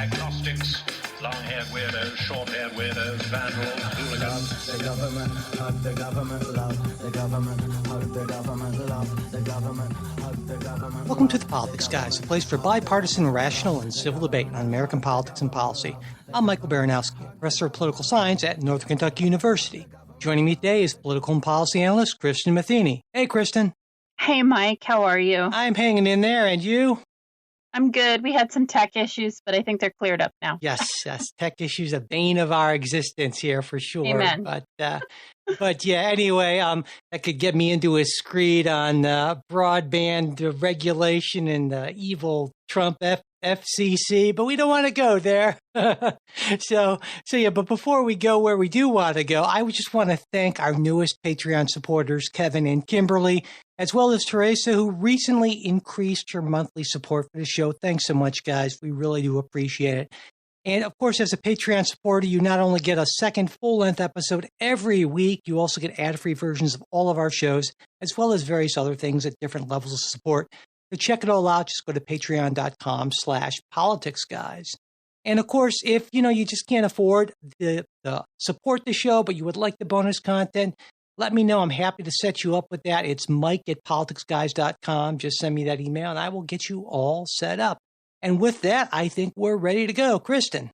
agnostics, long-haired weirdos, short-haired weirdos, vandals, hooligans. The government, hug the government, love the government, hug the government, love the government, hug the government. Welcome to The Politics Guys, a place for bipartisan, rational, and civil debate on American politics and policy. I'm Michael Baranowski, professor of political science at Northern Kentucky University. Joining me today is political and policy analyst Kristen Matheny. Hey, Kristen. Hey, Mike. How are you? I'm hanging in there, and you? I'm good. We had some tech issues, but I think they're cleared up now. Yes, tech issues, a bane of our existence here for sure. Amen. But yeah, anyway, that could get me into a screed on broadband regulation and evil Trump FCC, but we don't want to go there. So yeah, but before we go where we do want to go, I would just want to thank our newest Patreon supporters, Kevin and Kimberly, as well as Teresa, who recently increased her monthly support for the show. Thanks so much, guys. We really do appreciate it. And of course, as a Patreon supporter, you not only get a second full-length episode every week, you also get ad-free versions of all of our shows, as well as various other things at different levels of support. To check it all out, just go to patreon.com/politicsguys. And of course, if you just can't afford the support the show, but you would like the bonus content, let me know. I'm happy to set you up with that. It's mike@politicsguys.com. Just send me that email and I will get you all set up. And with that, I think we're ready to go. Kristen.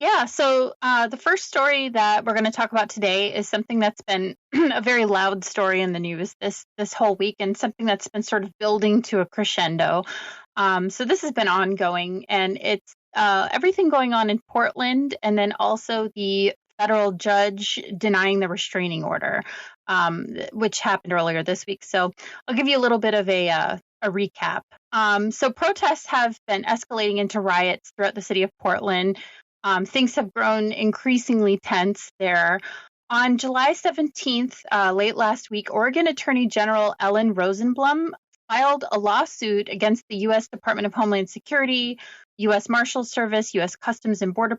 Yeah, so the first story that we're going to talk about today is something that's been a very loud story in the news this whole week, and something that's been sort of building to a crescendo. So this has been ongoing, and it's everything going on in Portland, and then also the federal judge denying the restraining order, which happened earlier this week. So I'll give you a little bit of a recap. So protests have been escalating into riots throughout the city of Portland. Things have grown increasingly tense there. On July 17th, late last week, Oregon Attorney General Ellen Rosenblum filed a lawsuit against the U.S. Department of Homeland Security, U.S. Marshals Service, U.S. Customs and Border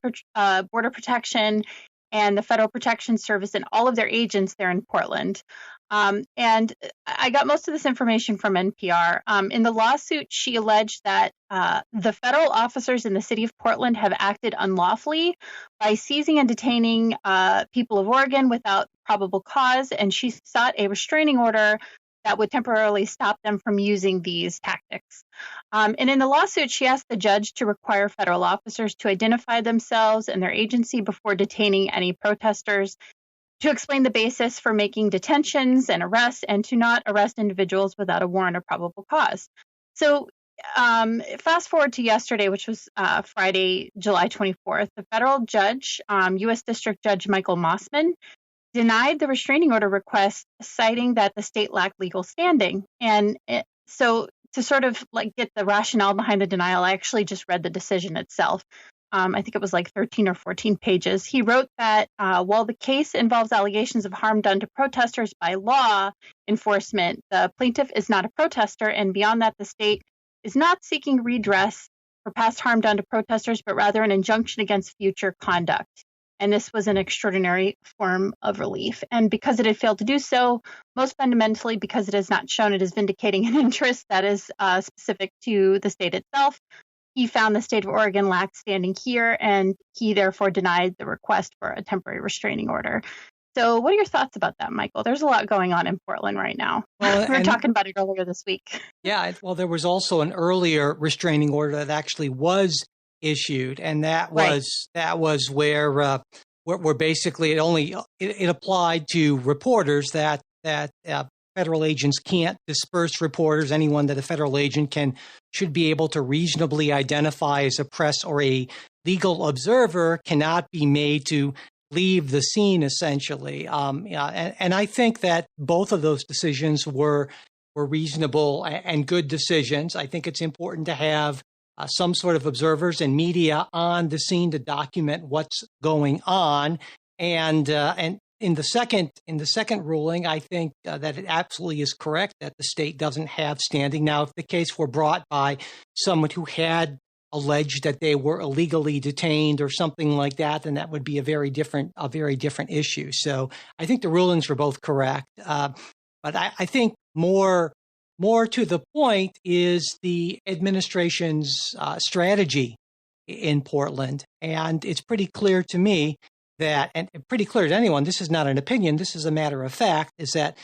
Protection, and the Federal Protection Service, and all of their agents there in Portland. And I got most of this information from NPR. In the lawsuit, she alleged that the federal officers in the city of Portland have acted unlawfully by seizing and detaining people of Oregon without probable cause, and she sought a restraining order that would temporarily stop them from using these tactics. And in the lawsuit, she asked the judge to require federal officers to identify themselves and their agency before detaining any protesters, to explain the basis for making detentions and arrests, and to not arrest individuals without a warrant or probable cause. So fast forward to yesterday, which was Friday, July 24th, the federal judge, U.S. District Judge Michael Mossman, denied the restraining order request, citing that the state lacked legal standing. And so to sort of get the rationale behind the denial, I actually just read the decision itself. I think it was 13 or 14 pages. He wrote that while the case involves allegations of harm done to protesters by law enforcement, the plaintiff is not a protester, and beyond that, the state is not seeking redress for past harm done to protesters, but rather an injunction against future conduct. And this was an extraordinary form of relief. And because it had failed to do so, most fundamentally because it has not shown it is vindicating an interest that is specific to the state itself, he found the state of Oregon lacked standing here, and he therefore denied the request for a temporary restraining order. So what are your thoughts about that, Michael? There's a lot going on in Portland right now. We were talking about it earlier this week. Yeah, well, there was also an earlier restraining order that actually was issued, and that was where basically it applied to reporters that federal agents can't disperse reporters. Anyone that a federal agent should be able to reasonably identify as a press or a legal observer cannot be made to leave the scene, essentially. And I think that both of those decisions were reasonable and good decisions. I think it's important to have some sort of observers and media on the scene to document what's going on. And in the second ruling, I think that it absolutely is correct that the state doesn't have standing. Now, if the case were brought by someone who had alleged that they were illegally detained or something like that, then that would be a very different issue. So I think the rulings were both correct. But I think more to the point is the administration's strategy in Portland. And it's pretty clear to me that, and pretty clear to anyone, this is not an opinion, this is a matter of fact, is that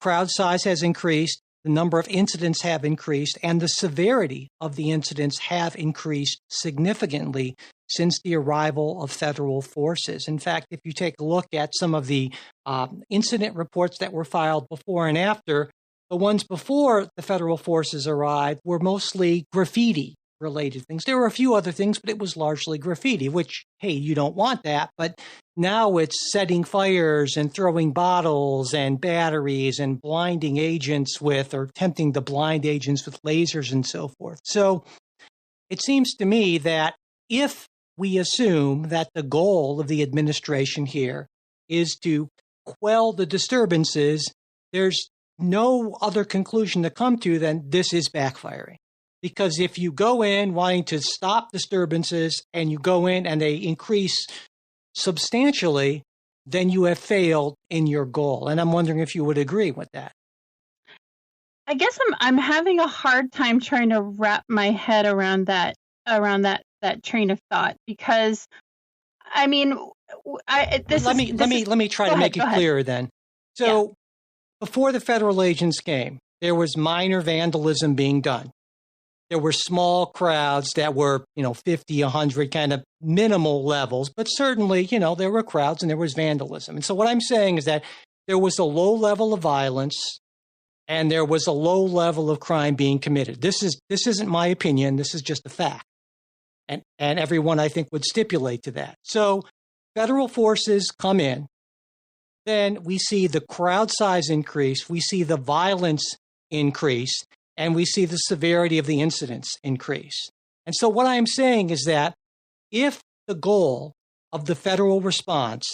crowd size has increased, the number of incidents have increased, and the severity of the incidents have increased significantly since the arrival of federal forces. In fact, if you take a look at some of the incident reports that were filed before and after, the ones before the federal forces arrived were mostly graffiti-related things. There were a few other things, but it was largely graffiti, which, hey, you don't want that. But now it's setting fires and throwing bottles and batteries and blinding agents with, or attempting to blind agents with lasers and so forth. So it seems to me that if we assume that the goal of the administration here is to quell the disturbances, there's no other conclusion to come to than this is backfiring. Because if you go in wanting to stop disturbances and you go in and they increase substantially, then you have failed in your goal. And I'm wondering if you would agree with that. I guess I'm having a hard time trying to wrap my head around that train of thought, because I mean, let me try to make it clearer then. So before the federal agents came, there was minor vandalism being done. There were small crowds that were, 50, 100, kind of minimal levels, but certainly, there were crowds and there was vandalism. And so what I'm saying is that there was a low level of violence and there was a low level of crime being committed. This isn't my opinion. This is just a fact. And everyone, I think, would stipulate to that. So federal forces come in. Then we see the crowd size increase. We see the violence increase. And we see the severity of the incidents increase. And so what I'm saying is that if the goal of the federal response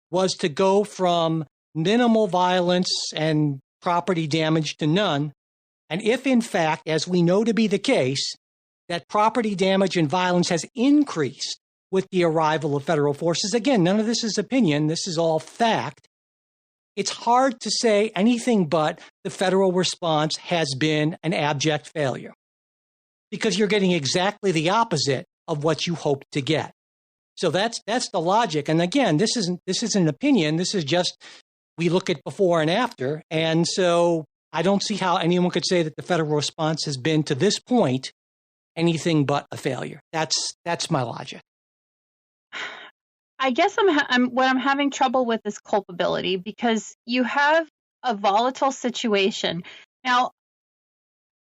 was to go from minimal violence and property damage to none, and if in fact, as we know to be the case, that property damage and violence has increased with the arrival of federal forces, again, none of this is opinion, this is all fact, it's hard to say anything but the federal response has been an abject failure, because you're getting exactly the opposite of what you hoped to get. So that's the logic. And again, this isn't an opinion. This is just, we look at before and after. And so I don't see how anyone could say that the federal response has been, to this point, anything but a failure. That's my logic. I guess what I'm having trouble with is culpability, because you have a volatile situation. Now,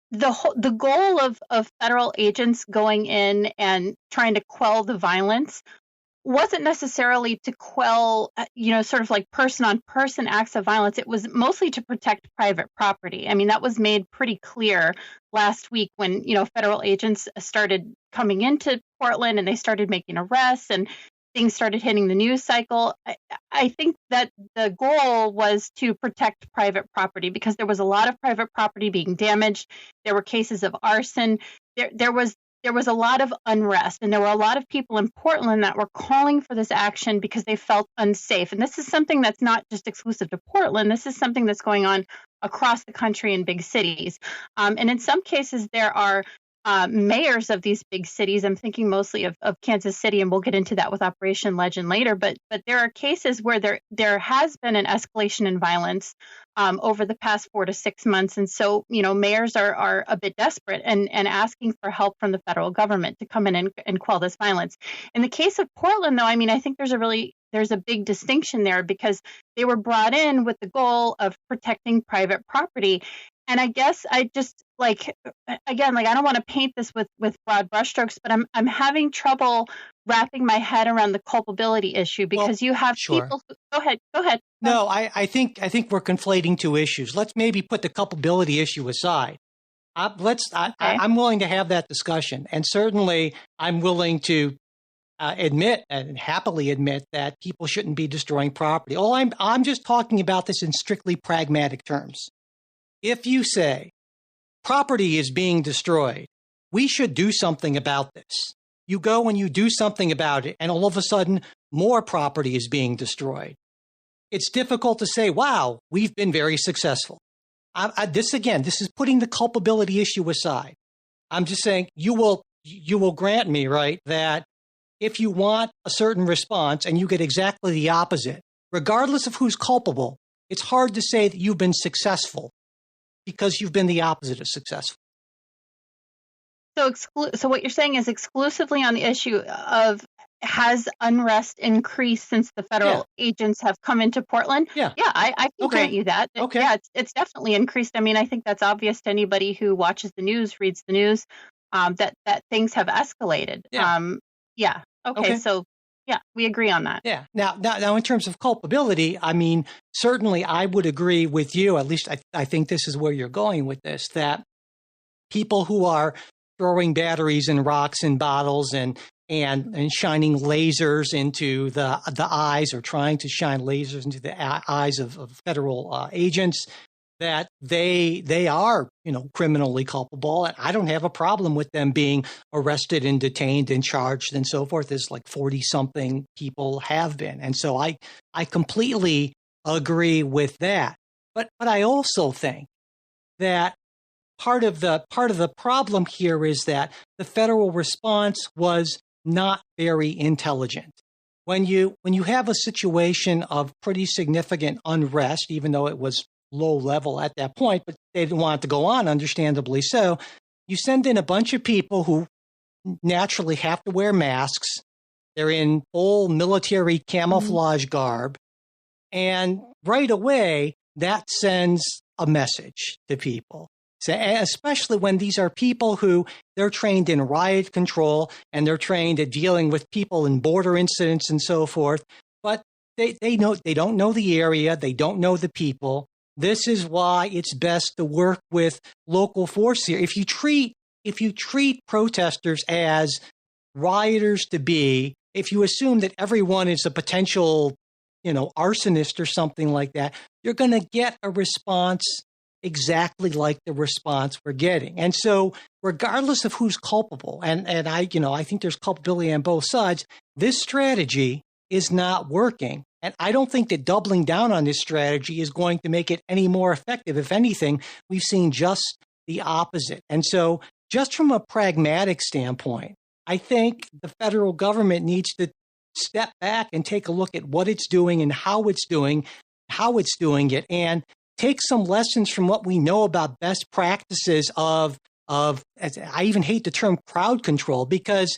the goal of federal agents going in and trying to quell the violence wasn't necessarily to quell, sort of like person-on-person acts of violence. It was mostly to protect private property. I mean, that was made pretty clear last week when, federal agents started coming into Portland and they started making arrests and things started hitting the news cycle. I think that the goal was to protect private property, because there was a lot of private property being damaged. There were cases of arson. There was a lot of unrest, and there were a lot of people in Portland that were calling for this action because they felt unsafe. And this is something that's not just exclusive to Portland. This is something that's going on across the country in big cities. And in some cases, there are mayors of these big cities. I'm thinking mostly of Kansas City, and we'll get into that with Operation Legend later. But there are cases where there has been an escalation in violence over the past 4 to 6 months. And so, mayors are a bit desperate and asking for help from the federal government to come in and quell this violence. In the case of Portland, though, I mean, I think there's a big distinction there, because they were brought in with the goal of protecting private property. And I guess I just I don't want to paint this with broad brushstrokes, but I'm having trouble wrapping my head around the culpability issue, because you have people who, go ahead. No, I think we're conflating two issues. Let's maybe put the culpability issue aside. I'm willing to have that discussion. And certainly I'm willing to admit and happily admit that people shouldn't be destroying property. I'm just talking about this in strictly pragmatic terms. If you say property is being destroyed, we should do something about this. You go and you do something about it, and all of a sudden, more property is being destroyed. It's difficult to say, wow, we've been very successful. This is putting the culpability issue aside. I'm just saying you will grant me, right, that if you want a certain response and you get exactly the opposite, regardless of who's culpable, it's hard to say that you've been successful because you've been the opposite of successful. So what you're saying is exclusively on the issue of has unrest increased since the federal agents have come into Portland? Yeah. Yeah, I can grant you that. Okay. Yeah, it's definitely increased. I mean, I think that's obvious to anybody who watches the news, reads the news, that things have escalated. Yeah. Okay. So yeah, we agree on that. Yeah. Now, in terms of culpability, I mean, certainly I would agree with you. At least I think this is where you're going with this, that people who are throwing batteries and rocks and bottles and shining lasers into the eyes, or trying to shine lasers into the eyes of federal agents, that they are, criminally culpable. And I don't have a problem with them being arrested and detained and charged and so forth, as like 40-something people have been. And so I completely agree with that. But I also think that part of the problem here is that the federal response was not very intelligent. When you have a situation of pretty significant unrest, even though it was low level at that point, but they didn't want it to go on, understandably so, you send in a bunch of people who naturally have to wear masks. They're in full military camouflage garb. And right away, that sends a message to people. So, especially when these are people who they're trained in riot control and they're trained at dealing with people in border incidents and so forth, but they don't know the area, they don't know the people. This is why it's best to work with local force here. If you treat protesters as rioters to be, if you assume that everyone is a potential, arsonist or something like that, you're going to get a response exactly like the response we're getting. And so regardless of who's culpable, and I think there's culpability on both sides, this strategy is not working. And I don't think that doubling down on this strategy is going to make it any more effective. If anything, we've seen just the opposite. And so just from a pragmatic standpoint, I think the federal government needs to step back and take a look at what it's doing and how it's doing it, and take some lessons from what we know about best practices of I even hate the term crowd control, because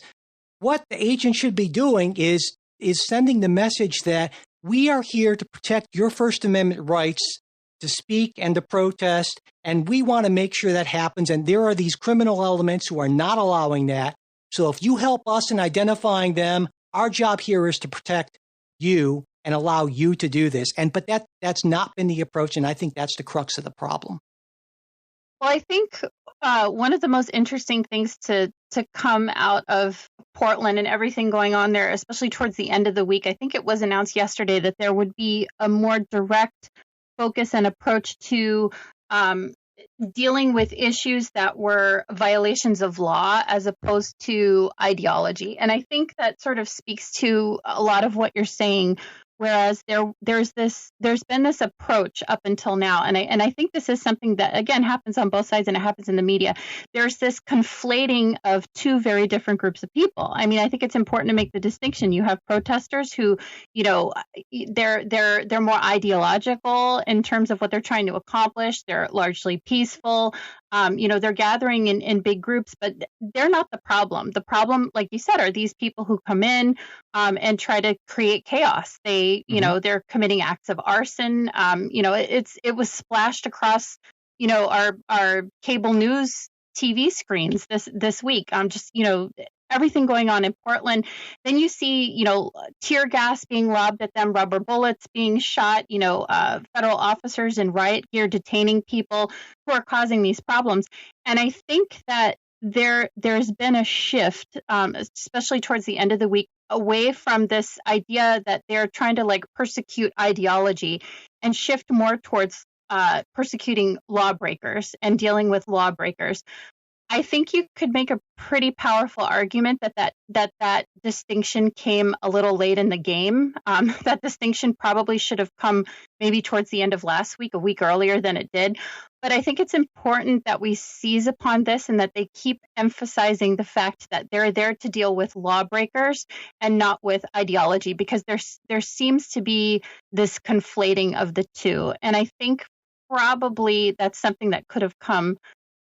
what the agent should be doing is sending the message that we are here to protect your First Amendment rights to speak and to protest, and we want to make sure that happens. And there are these criminal elements who are not allowing that. So if you help us in identifying them, our job here is to protect you and allow you to do this. But that's not been the approach, and I think that's the crux of the problem. Well, I think one of the most interesting things to come out of Portland and everything going on there, especially towards the end of the week, I think it was announced yesterday that there would be a more direct focus and approach to dealing with issues that were violations of law as opposed to ideology. And I think that sort of speaks to a lot of what you're saying. Whereas there's been this approach up until now, and I think this is something that again happens on both sides, and it happens in the media. There's this conflating of two very different groups of people. I mean, I think it's important to make the distinction. You have protesters who, they're more ideological in terms of what they're trying to accomplish. They're largely peaceful. They're gathering in big groups, but they're not the problem. The problem, like you said, are these people who come in and try to create chaos. They're committing acts of arson. It was splashed across, our cable news TV screens this week. Everything going on in Portland. Then you see, tear gas being lobbed at them, rubber bullets being shot, federal officers in riot gear detaining people who are causing these problems. And I think that there's been a shift, especially towards the end of the week, away from this idea that they're trying to persecute ideology and shift more towards persecuting lawbreakers and dealing with lawbreakers. I think you could make a pretty powerful argument that distinction came a little late in the game. That distinction probably should have come maybe towards the end of last week, a week earlier than it did. But I think it's important that we seize upon this and that they keep emphasizing the fact that they're there to deal with lawbreakers and not with ideology, because there seems to be this conflating of the two. And I think probably that's something that could have come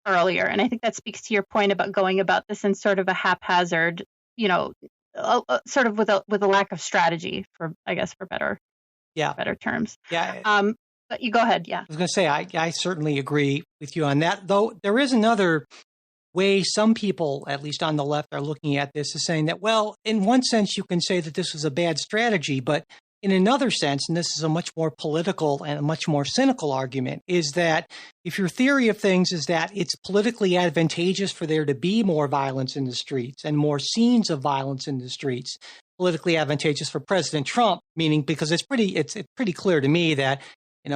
earlier. And I think that speaks to your point about going about this in sort of a haphazard, sort of with a lack of strategy, for better terms. Yeah. But you go ahead. Yeah. I was going to say, I certainly agree with you on that, though there is another way some people, at least on the left, are looking at this, is saying that, well, in one sense, you can say that this was a bad strategy, but in another sense, and this is a much more political and a much more cynical argument, is that if your theory of things is that it's politically advantageous for there to be more violence in the streets and more scenes of violence in the streets, politically advantageous for President Trump, meaning because it's pretty clear to me that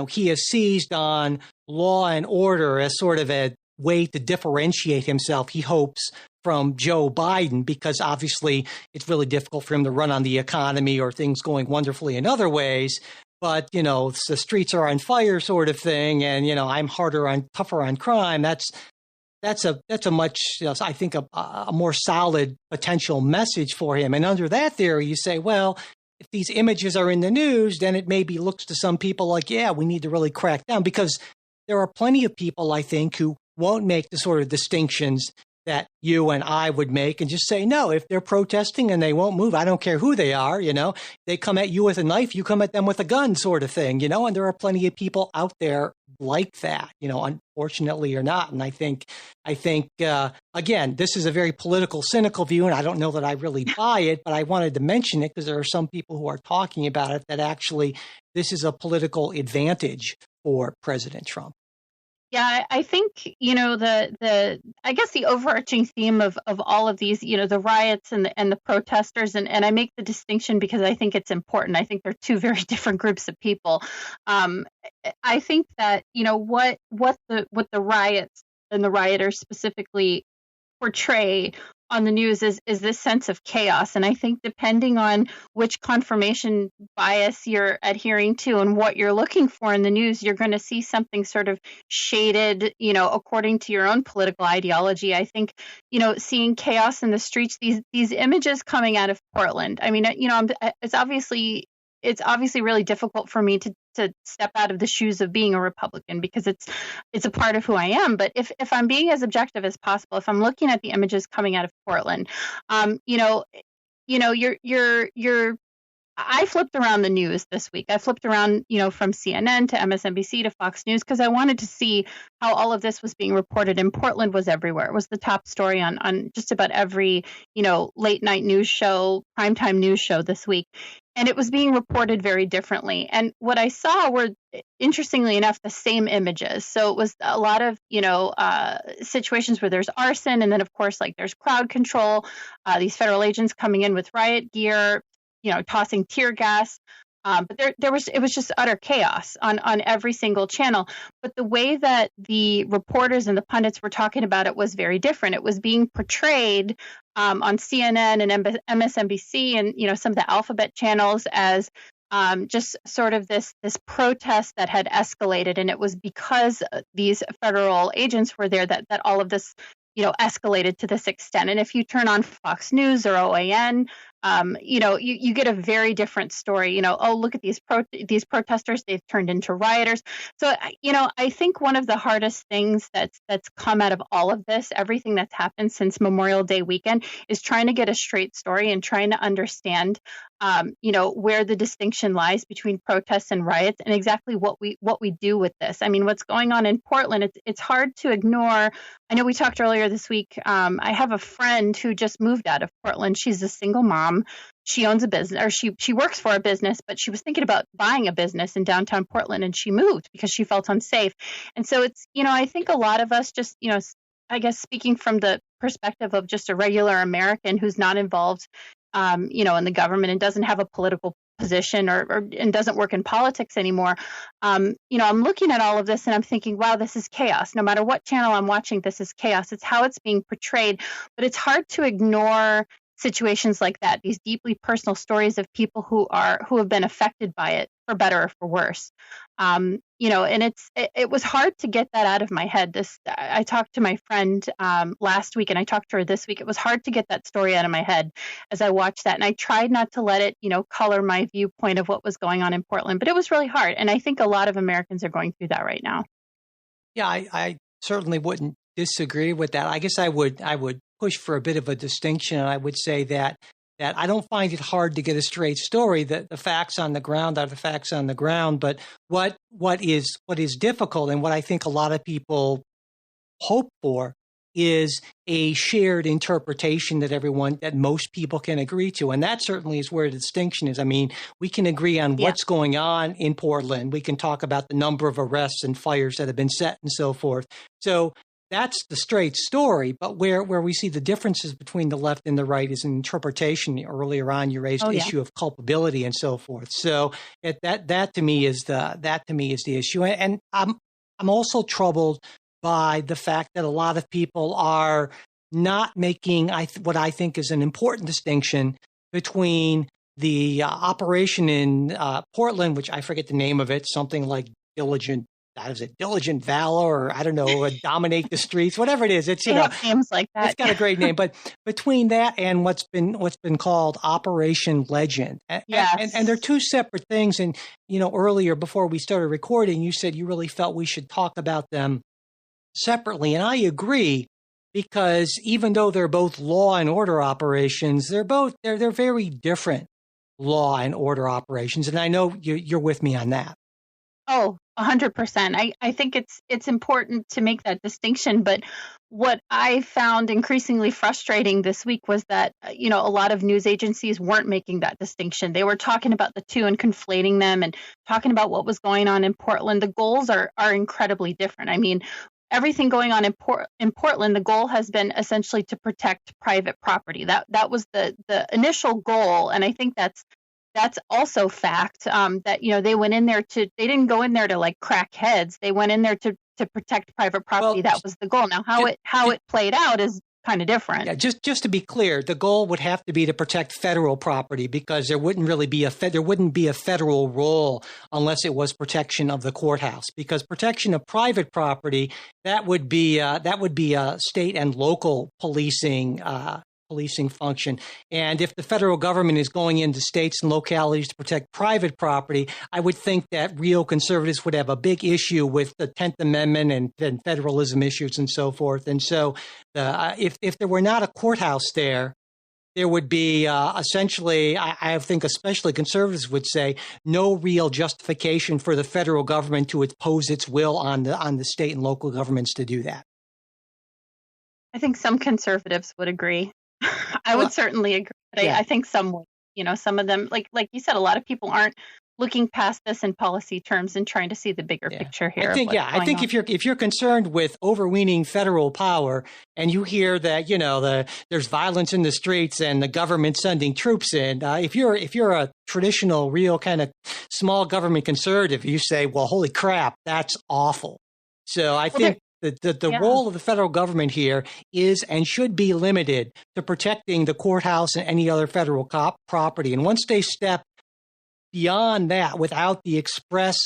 he has seized on law and order as sort of a way to differentiate himself, he hopes, from Joe Biden, because obviously it's really difficult for him to run on the economy or things going wonderfully in other ways. But, the streets are on fire sort of thing. And, I'm tougher on crime. That's a much, I think, a more solid potential message for him. And under that theory, you say, well, if these images are in the news, then it maybe looks to some people like, yeah, we need to really crack down, because there are plenty of people, I think, who won't make the sort of distinctions that you and I would make and just say, no, if they're protesting and they won't move, I don't care who they are, they come at you with a knife, you come at them with a gun sort of thing, and there are plenty of people out there like that, unfortunately or not. And I think, again, this is a very political, cynical view, and I don't know that I really buy it, but I wanted to mention it because there are some people who are talking about it, that actually this is a political advantage for President Trump. Yeah, I think, I guess the overarching theme of all of these, the riots and the protesters, and I make the distinction because I think it's important. I think they're two very different groups of people. I think that, what the riots and the rioters specifically portray on the news is this sense of chaos. And I think depending on which confirmation bias you're adhering to and what you're looking for in the news, you're going to see something sort of shaded, according to your own political ideology. I think, seeing chaos in the streets, these images coming out of Portland. I mean, it's obviously really difficult for me to step out of the shoes of being a Republican, because it's a part of who I am. But if I'm being as objective as possible, if I'm looking at the images coming out of Portland, I flipped around the news this week. I flipped around, from CNN to MSNBC to Fox News, because I wanted to see how all of this was being reported. And Portland was everywhere. It was the top story on just about every, late night news show, primetime news show this week. And it was being reported very differently. And what I saw were, interestingly enough, the same images. So it was a lot of, situations where there's arson. And then, of course, there's crowd control, these federal agents coming in with riot gear, tossing tear gas. But it was just utter chaos on every single channel. But the way that the reporters and the pundits were talking about it was very different. It was being portrayed on CNN and MSNBC and, some of the alphabet channels as just sort of this protest that had escalated. And it was because these federal agents were there that all of this, escalated to this extent. And if you turn on Fox News or OAN, you get a very different story. Oh, look at these protesters, they've turned into rioters. So, I think one of the hardest things that's come out of all of this, everything that's happened since Memorial Day weekend, is trying to get a straight story and trying to understand, where the distinction lies between protests and riots and exactly what we do with this. I mean, what's going on in Portland, it's hard to ignore. I know we talked earlier this week. I have a friend who just moved out of Portland. She's a single mom. She owns a business, or she works for a business, but she was thinking about buying a business in downtown Portland, and she moved because she felt unsafe. And so it's, I think a lot of us just, I guess speaking from the perspective of just a regular American who's not involved, in the government and doesn't have a political position and doesn't work in politics anymore. I'm looking at all of this and I'm thinking, wow, this is chaos. No matter what channel I'm watching, this is chaos. It's how it's being portrayed, but it's hard to ignore situations like that, these deeply personal stories of people who have been affected by it, for better or for worse. And it was hard to get that out of my head. I talked to my friend last week and I talked to her this week. It was hard to get that story out of my head as I watched that. And I tried not to let it, color my viewpoint of what was going on in Portland, but it was really hard. And I think a lot of Americans are going through that right now. Yeah, I certainly wouldn't disagree with that. I guess I would push for a bit of a distinction. And I would say that I don't find it hard to get a straight story, that the facts on the ground are the facts on the ground. But what is difficult, and what I think a lot of people hope for, is a shared interpretation that most people can agree to. And that certainly is where the distinction is. I mean, we can agree on what's going on in Portland. We can talk about the number of arrests and fires that have been set and so forth. So that's the straight story. But where we see the differences between the left and the right is an interpretation. Earlier on, you raised the issue of culpability and so forth. So that to me is the issue. And I'm also troubled by the fact that a lot of people are not making what I think is an important distinction between the operation in Portland, which I forget the name of it, something like Diligent Valor, or I don't know, Dominate the Streets, whatever it is. It's names like that. It's got a great name, but between that and what's been called Operation Legend, and they're two separate things. And earlier before we started recording, you said you really felt we should talk about them separately, and I agree, because even though they're both law and order operations, they're very different law and order operations, and I know you're with me on that. Oh, 100%. I think it's important to make that distinction. But what I found increasingly frustrating this week was that, a lot of news agencies weren't making that distinction. They were talking about the two and conflating them and talking about what was going on in Portland. The goals are incredibly different. I mean, everything going on in Portland, the goal has been essentially to protect private property. That was the initial goal. And I think that's also fact, that, they went in there they didn't go in there to like crack heads. They went in there to protect private property. That was the goal. Now, how it played out is kind of different. Yeah, just to be clear, the goal would have to be to protect federal property, because there wouldn't be a federal role unless it was protection of the courthouse. Because protection of private property, that would be a state and local policing function. And if the federal government is going into states and localities to protect private property, I would think that real conservatives would have a big issue with the 10th Amendment and federalism issues and so forth. And so if there were not a courthouse there would be essentially, I think especially conservatives would say, no real justification for the federal government to impose its will on the state and local governments to do that. I think some conservatives would agree. I would certainly agree. But I think some would. Some of them, like you said, a lot of people aren't looking past this in policy terms and trying to see the bigger picture here. I think if you're concerned with overweening federal power, and you hear that there's violence in the streets and the government sending troops in, if you're a traditional, real kind of small government conservative, you say, well, holy crap, that's awful. So I think the role of the federal government here is and should be limited to protecting the courthouse and any other federal property. And once they step beyond that without the express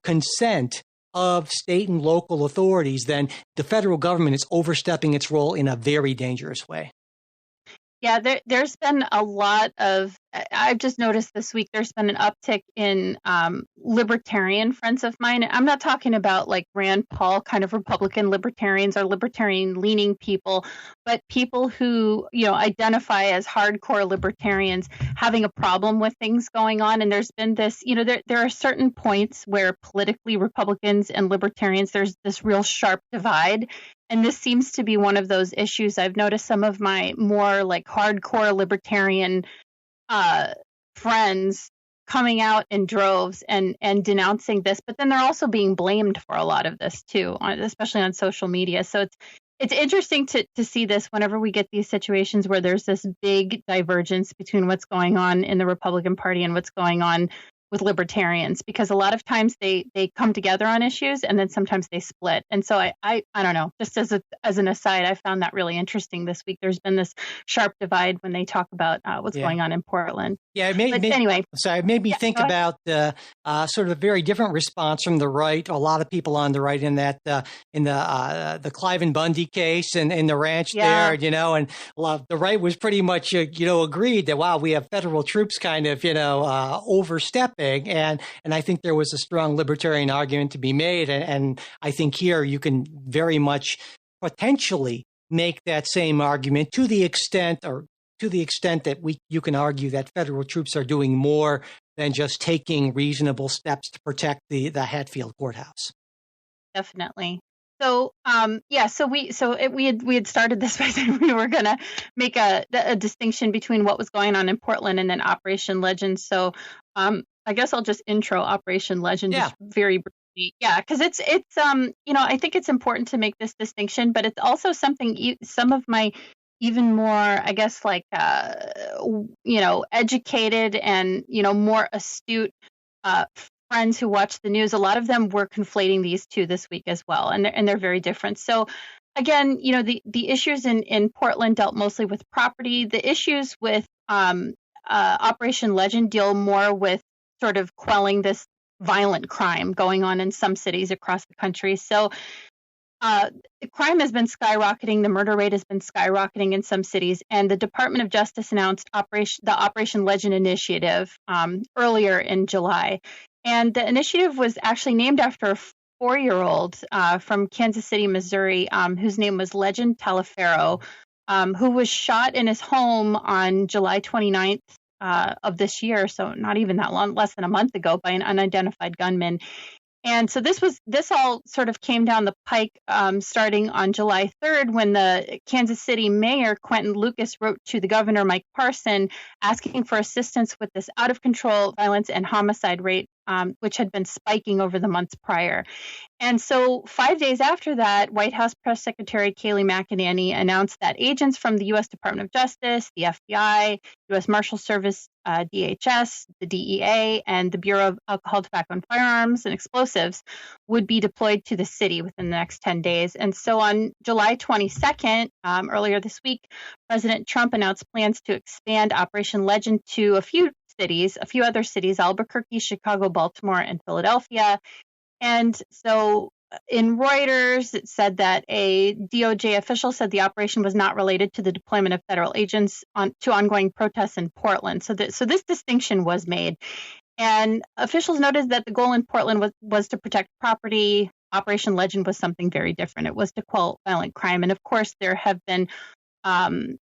consent of state and local authorities, then the federal government is overstepping its role in a very dangerous way. Yeah, there's been a lot of, I've just noticed this week, there's been an uptick in libertarian friends of mine. I'm not talking about like Rand Paul kind of Republican libertarians or libertarian leaning people, but people who, identify as hardcore libertarians having a problem with things going on. And there's been this, there are certain points where politically Republicans and libertarians, there's this real sharp divide. And this seems to be one of those issues. I've noticed some of my more like hardcore libertarian friends coming out in droves and denouncing this, but then they're also being blamed for a lot of this too, especially on social media. So it's interesting to see this whenever we get these situations where there's this big divergence between what's going on in the Republican Party and what's going on with libertarians, because a lot of times they come together on issues and then sometimes they split. And so I don't know, just as an aside, I found that really interesting this week. There's been this sharp divide when they talk about what's going on in Portland. Yeah, it made me think about sort of a very different response from the right. A lot of people on the right in that in the Clive and Bundy case and in the ranch there, and a lot of the right was pretty much agreed that wow, we have federal troops kind of overstepping, and I think there was a strong libertarian argument to be made, and I think here you can very much potentially make that same argument to the extent that you can argue that federal troops are doing more than just taking reasonable steps to protect the Hatfield courthouse. Definitely. So we had started this by saying we were going to make a distinction between what was going on in Portland and then Operation Legend. So I guess I'll just intro Operation Legend just very briefly. Yeah, because it's I think it's important to make this distinction, but it's also something some of my even more, I guess, educated and, more astute friends who watch the news, a lot of them were conflating these two this week as well. And they're very different. So again, the issues in Portland dealt mostly with property. The issues with Operation Legend deal more with sort of quelling this violent crime going on in some cities across the country. So the crime has been skyrocketing. The murder rate has been skyrocketing in some cities. And the Department of Justice announced the Operation Legend initiative earlier in July. And the initiative was actually named after a 4-year-old from Kansas City, Missouri, whose name was Legend Taliaferro, who was shot in his home on July 29th of this year. So not even that long, less than a month ago, by an unidentified gunman. And so this all sort of came down the pike starting on July 3rd when the Kansas City mayor, Quentin Lucas, wrote to the governor, Mike Parson, asking for assistance with this out-of-control violence and homicide rate, which had been spiking over the months prior. And so 5 days after that, White House Press Secretary Kayleigh McEnany announced that agents from the U.S. Department of Justice, the FBI, U.S. Marshal Service, DHS, the DEA, and the Bureau of Alcohol, Tobacco, and Firearms and Explosives would be deployed to the city within the next 10 days. And so on July 22nd, earlier this week, President Trump announced plans to expand Operation Legend to a few other cities, Albuquerque, Chicago, Baltimore, and Philadelphia. And so in Reuters, it said that a DOJ official said the operation was not related to the deployment of federal agents to ongoing protests in Portland. So this distinction was made. And officials noted that the goal in Portland was to protect property. Operation Legend was something very different. It was to quell violent crime. And of course, there have been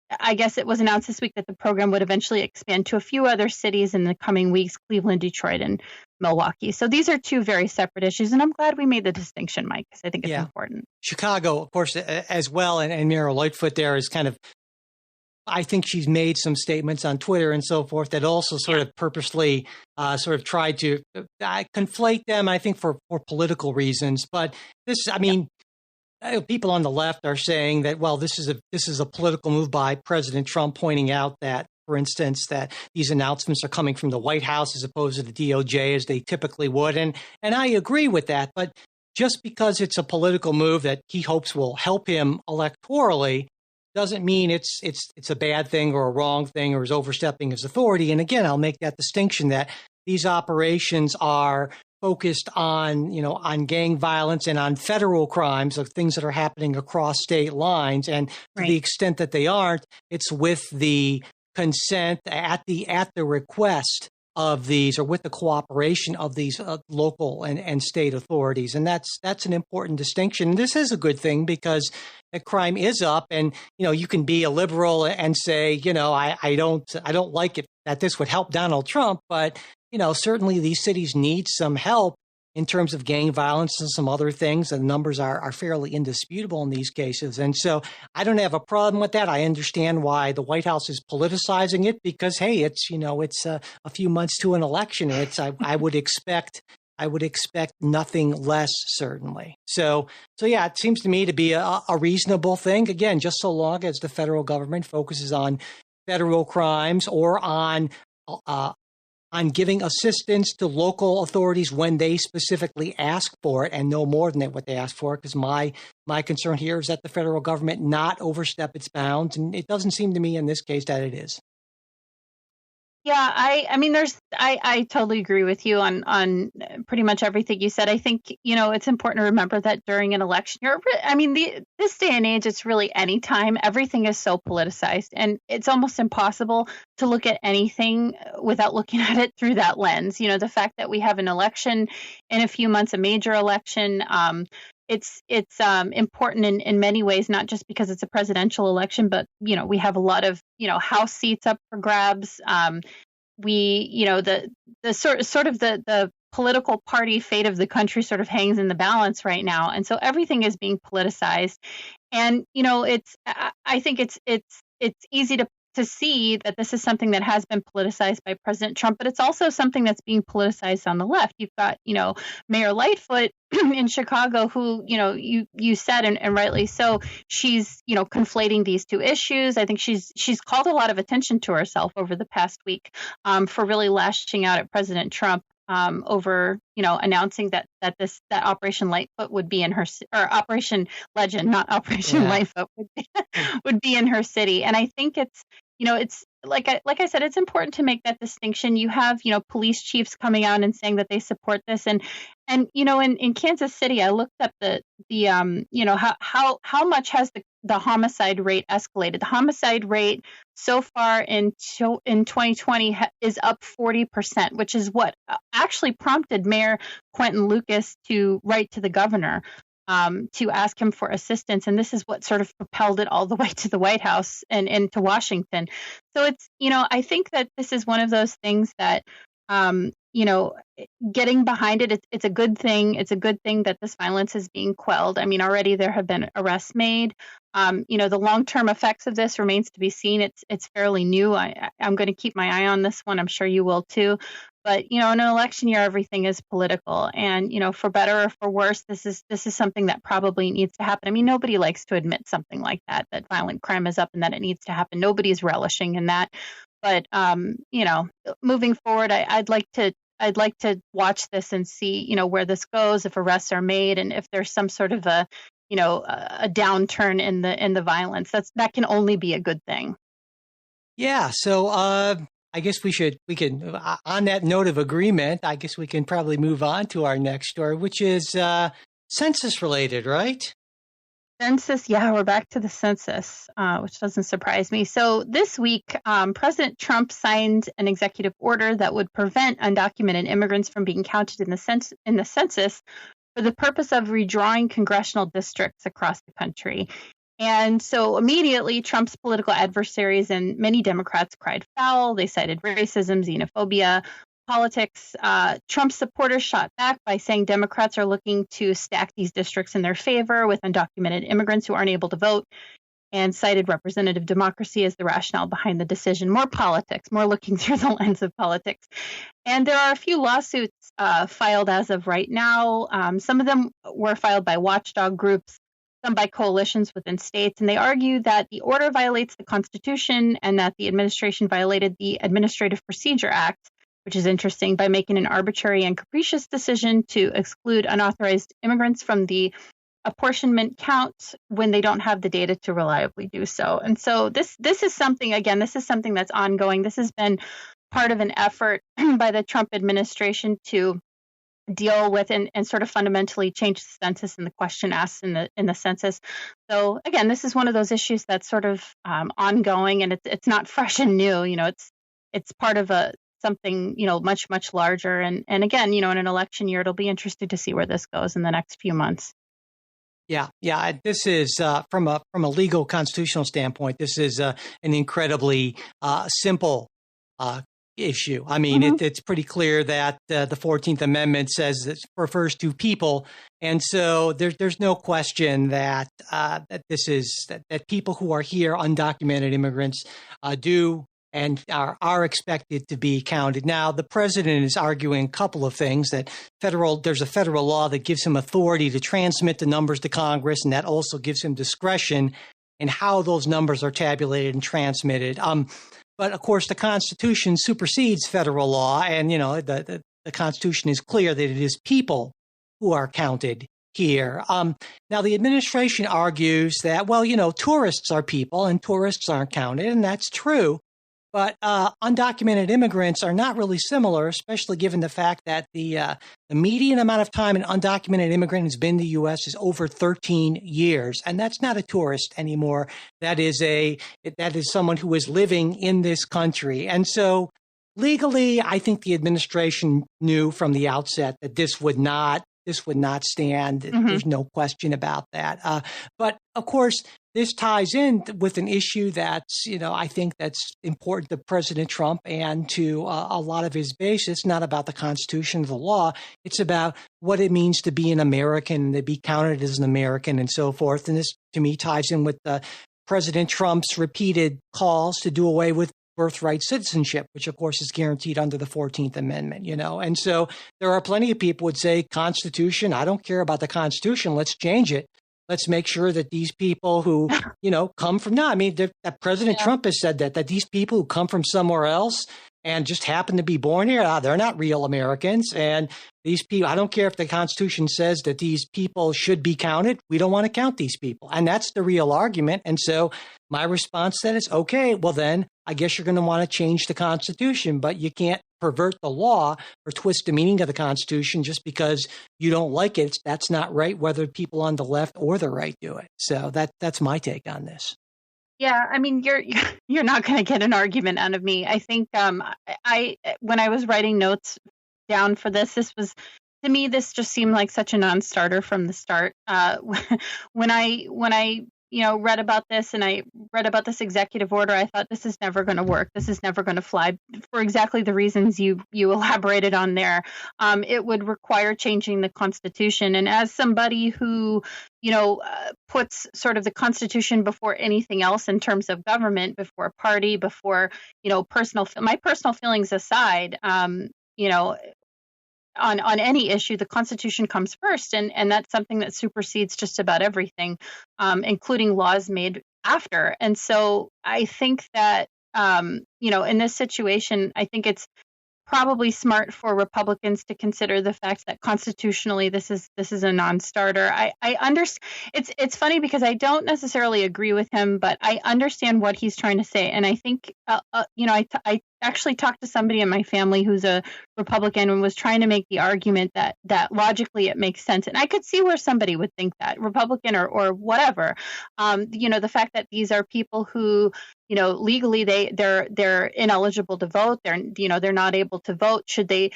I guess it was announced this week that the program would eventually expand to a few other cities in the coming weeks, Cleveland, Detroit, and Milwaukee. So these are two very separate issues, and I'm glad we made the distinction, Mike, because I think it's important. Chicago, of course, as well, and Mira Lightfoot there is kind of, I think she's made some statements on Twitter and so forth that also sort of purposely sort of tried to conflate them, I think, for political reasons. But this, I mean, people on the left are saying that, well, this is a political move by President Trump, pointing out that, for instance, that these announcements are coming from the White House as opposed to the DOJ as they typically would. And I agree with that. But just because it's a political move that he hopes will help him electorally doesn't mean it's a bad thing or a wrong thing or is overstepping his authority. And again, I'll make that distinction that these operations are focused on gang violence and on federal crimes, of things that are happening across state lines. And to the extent that they aren't, it's with the consent at the request of these, or with the cooperation of these local and state authorities. And that's an important distinction. This is a good thing because the crime is up, and you can be a liberal and say, I don't like it that this would help Donald Trump, but certainly these cities need some help in terms of gang violence and some other things. And the numbers are fairly indisputable in these cases. And so I don't have a problem with that. I understand why the White House is politicizing it because, hey, it's a few months to an election. I would expect I would expect nothing less, certainly. So yeah, it seems to me to be a reasonable thing. Again, just so long as the federal government focuses on federal crimes or on giving assistance to local authorities when they specifically ask for it, and no more than what they ask for. Because my concern here is that the federal government not overstep its bounds, and it doesn't seem to me in this case that it is. Yeah, I mean, I totally agree with you on pretty much everything you said. I think, it's important to remember that during an election year, I mean, this day and age, it's really any time. Everything is so politicized, and it's almost impossible to look at anything without looking at it through that lens. The fact that we have an election in a few months, a major election, it's important in many ways, not just because it's a presidential election, but we have a lot of House seats up for grabs. The political party fate of the country sort of hangs in the balance right now, and so everything is being politicized. And I think it's easy to see that this is something that has been politicized by President Trump, but it's also something that's being politicized on the left. You've got, Mayor Lightfoot in Chicago, who, you said, and rightly so, she's, conflating these two issues. I think she's called a lot of attention to herself over the past week for really lashing out at President Trump over, announcing that Operation Lightfoot would be in her, or Operation Legend, not Operation Lightfoot, would be in her city. And I think it's like I said, it's important to make that distinction. You have, police chiefs coming out and saying that they support this, and in Kansas City, I looked up how much has the homicide rate escalated. The homicide rate so far in 2020 is up 40%, which is what actually prompted Mayor Quentin Lucas to write to the governor to ask him for assistance. And this is what sort of propelled it all the way to the White House and to Washington. So it's, I think that this is one of those things that, getting behind it, it's a good thing. It's a good thing that this violence is being quelled. I mean, already there have been arrests made. The long-term effects of this remains to be seen. It's fairly new. I'm going to keep my eye on this one. I'm sure you will too. But, in an election year, everything is political. And, for better or for worse, this is something that probably needs to happen. I mean, nobody likes to admit something like that violent crime is up and that it needs to happen. Nobody's relishing in that. But, moving forward, I'd like to watch this and see, where this goes, if arrests are made, and if there's some sort of a downturn in the violence. That can only be a good thing. Yeah. So I guess we can, on that note of agreement, I guess we can probably move on to our next story, which is census related, right? Census, yeah, we're back to the census, which doesn't surprise me. So this week, President Trump signed an executive order that would prevent undocumented immigrants from being counted in the census for the purpose of redrawing congressional districts across the country. And so immediately, Trump's political adversaries and many Democrats cried foul. They cited racism, xenophobia, politics. Trump supporters shot back by saying Democrats are looking to stack these districts in their favor with undocumented immigrants who aren't able to vote, and cited representative democracy as the rationale behind the decision. More politics, more looking through the lens of politics. And there are a few lawsuits filed as of right now. Some of them were filed by watchdog groups, some by coalitions within states, and they argue that the order violates the Constitution and that the administration violated the Administrative Procedure Act, which is interesting, by making an arbitrary and capricious decision to exclude unauthorized immigrants from the apportionment count when they don't have the data to reliably do so. And so this is something that's ongoing. This has been part of an effort by the Trump administration to deal with and sort of fundamentally change the census and the question asked in the census. So again, this is one of those issues that's sort of ongoing, and it's not fresh and new. It's part of something much, much larger. And again, in an election year, it'll be interesting to see where this goes in the next few months. Yeah. This is from a legal constitutional standpoint. This is an incredibly simple issue. I mean, it's pretty clear that the 14th Amendment says it refers to people, and so there's no question that that people who are here, undocumented immigrants, do and are expected to be counted. Now, the president is arguing a couple of things, that there's a federal law that gives him authority to transmit the numbers to Congress, and that also gives him discretion in how those numbers are tabulated and transmitted. But of course, the Constitution supersedes federal law, and the Constitution is clear that it is people who are counted here. Now, the administration argues that, tourists are people and tourists aren't counted, and that's true. But undocumented immigrants are not really similar, especially given the fact that the median amount of time an undocumented immigrant has been in the U.S. is over 13 years, and that's not a tourist anymore. That is someone who is living in this country, and so legally, I think the administration knew from the outset that this would not stand. Mm-hmm. There's no question about that. But of course, this ties in with an issue that's, I think that's important to President Trump and to a lot of his base. It's not about the Constitution or the law. It's about what it means to be an American, to be counted as an American and so forth. And this, to me, ties in with President Trump's repeated calls to do away with birthright citizenship, which of course is guaranteed under the 14th Amendment, And so there are plenty of people who would say, Constitution, I don't care about the Constitution. Let's change it. Let's make sure that these people who, come from, that President Trump has said that these people who come from somewhere else and just happen to be born here, they're not real Americans. And these people, I don't care if the Constitution says that these people should be counted. We don't want to count these people. And that's the real argument. And so my response then is, okay, well then I guess you're going to want to change the Constitution, but you can't pervert the law or twist the meaning of the Constitution just because you don't like it. That's not right, whether people on the left or the right do it. So that's my take on this. Yeah, I mean, you're not going to get an argument out of me. I think when I was writing notes down for this was, to me, this just seemed like such a non-starter from the start. When I read about this and I read about this executive order, I thought this is never going to work. This is never going to fly for exactly the reasons you elaborated on there. It would require changing the Constitution. And as somebody who, puts sort of the Constitution before anything else in terms of government, before party, before, my personal feelings aside, on any issue, the Constitution comes first, and that's something that supersedes just about everything, including laws made after. And so I think that, in this situation, I think it's probably smart for Republicans to consider the fact that constitutionally this is a non-starter. I understand. It's funny because I don't necessarily agree with him, but I understand what he's trying to say, and I think I actually talked to somebody in my family who's a Republican and was trying to make the argument that logically it makes sense, and I could see where somebody would think that, Republican or whatever. The fact that these are people who, legally they're ineligible to vote. They're not able to vote. Should they?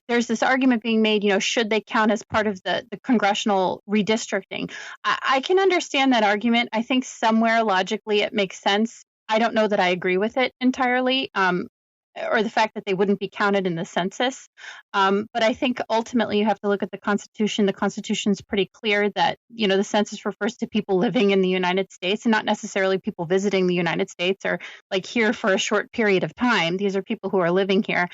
There's this argument being made. Should they count as part of the congressional redistricting? I can understand that argument. I think somewhere logically it makes sense. I don't know that I agree with it entirely, or the fact that they wouldn't be counted in the census. But I think ultimately you have to look at the Constitution. The Constitution's pretty clear that, the census refers to people living in the United States and not necessarily people visiting the United States or like here for a short period of time. These are people who are living here.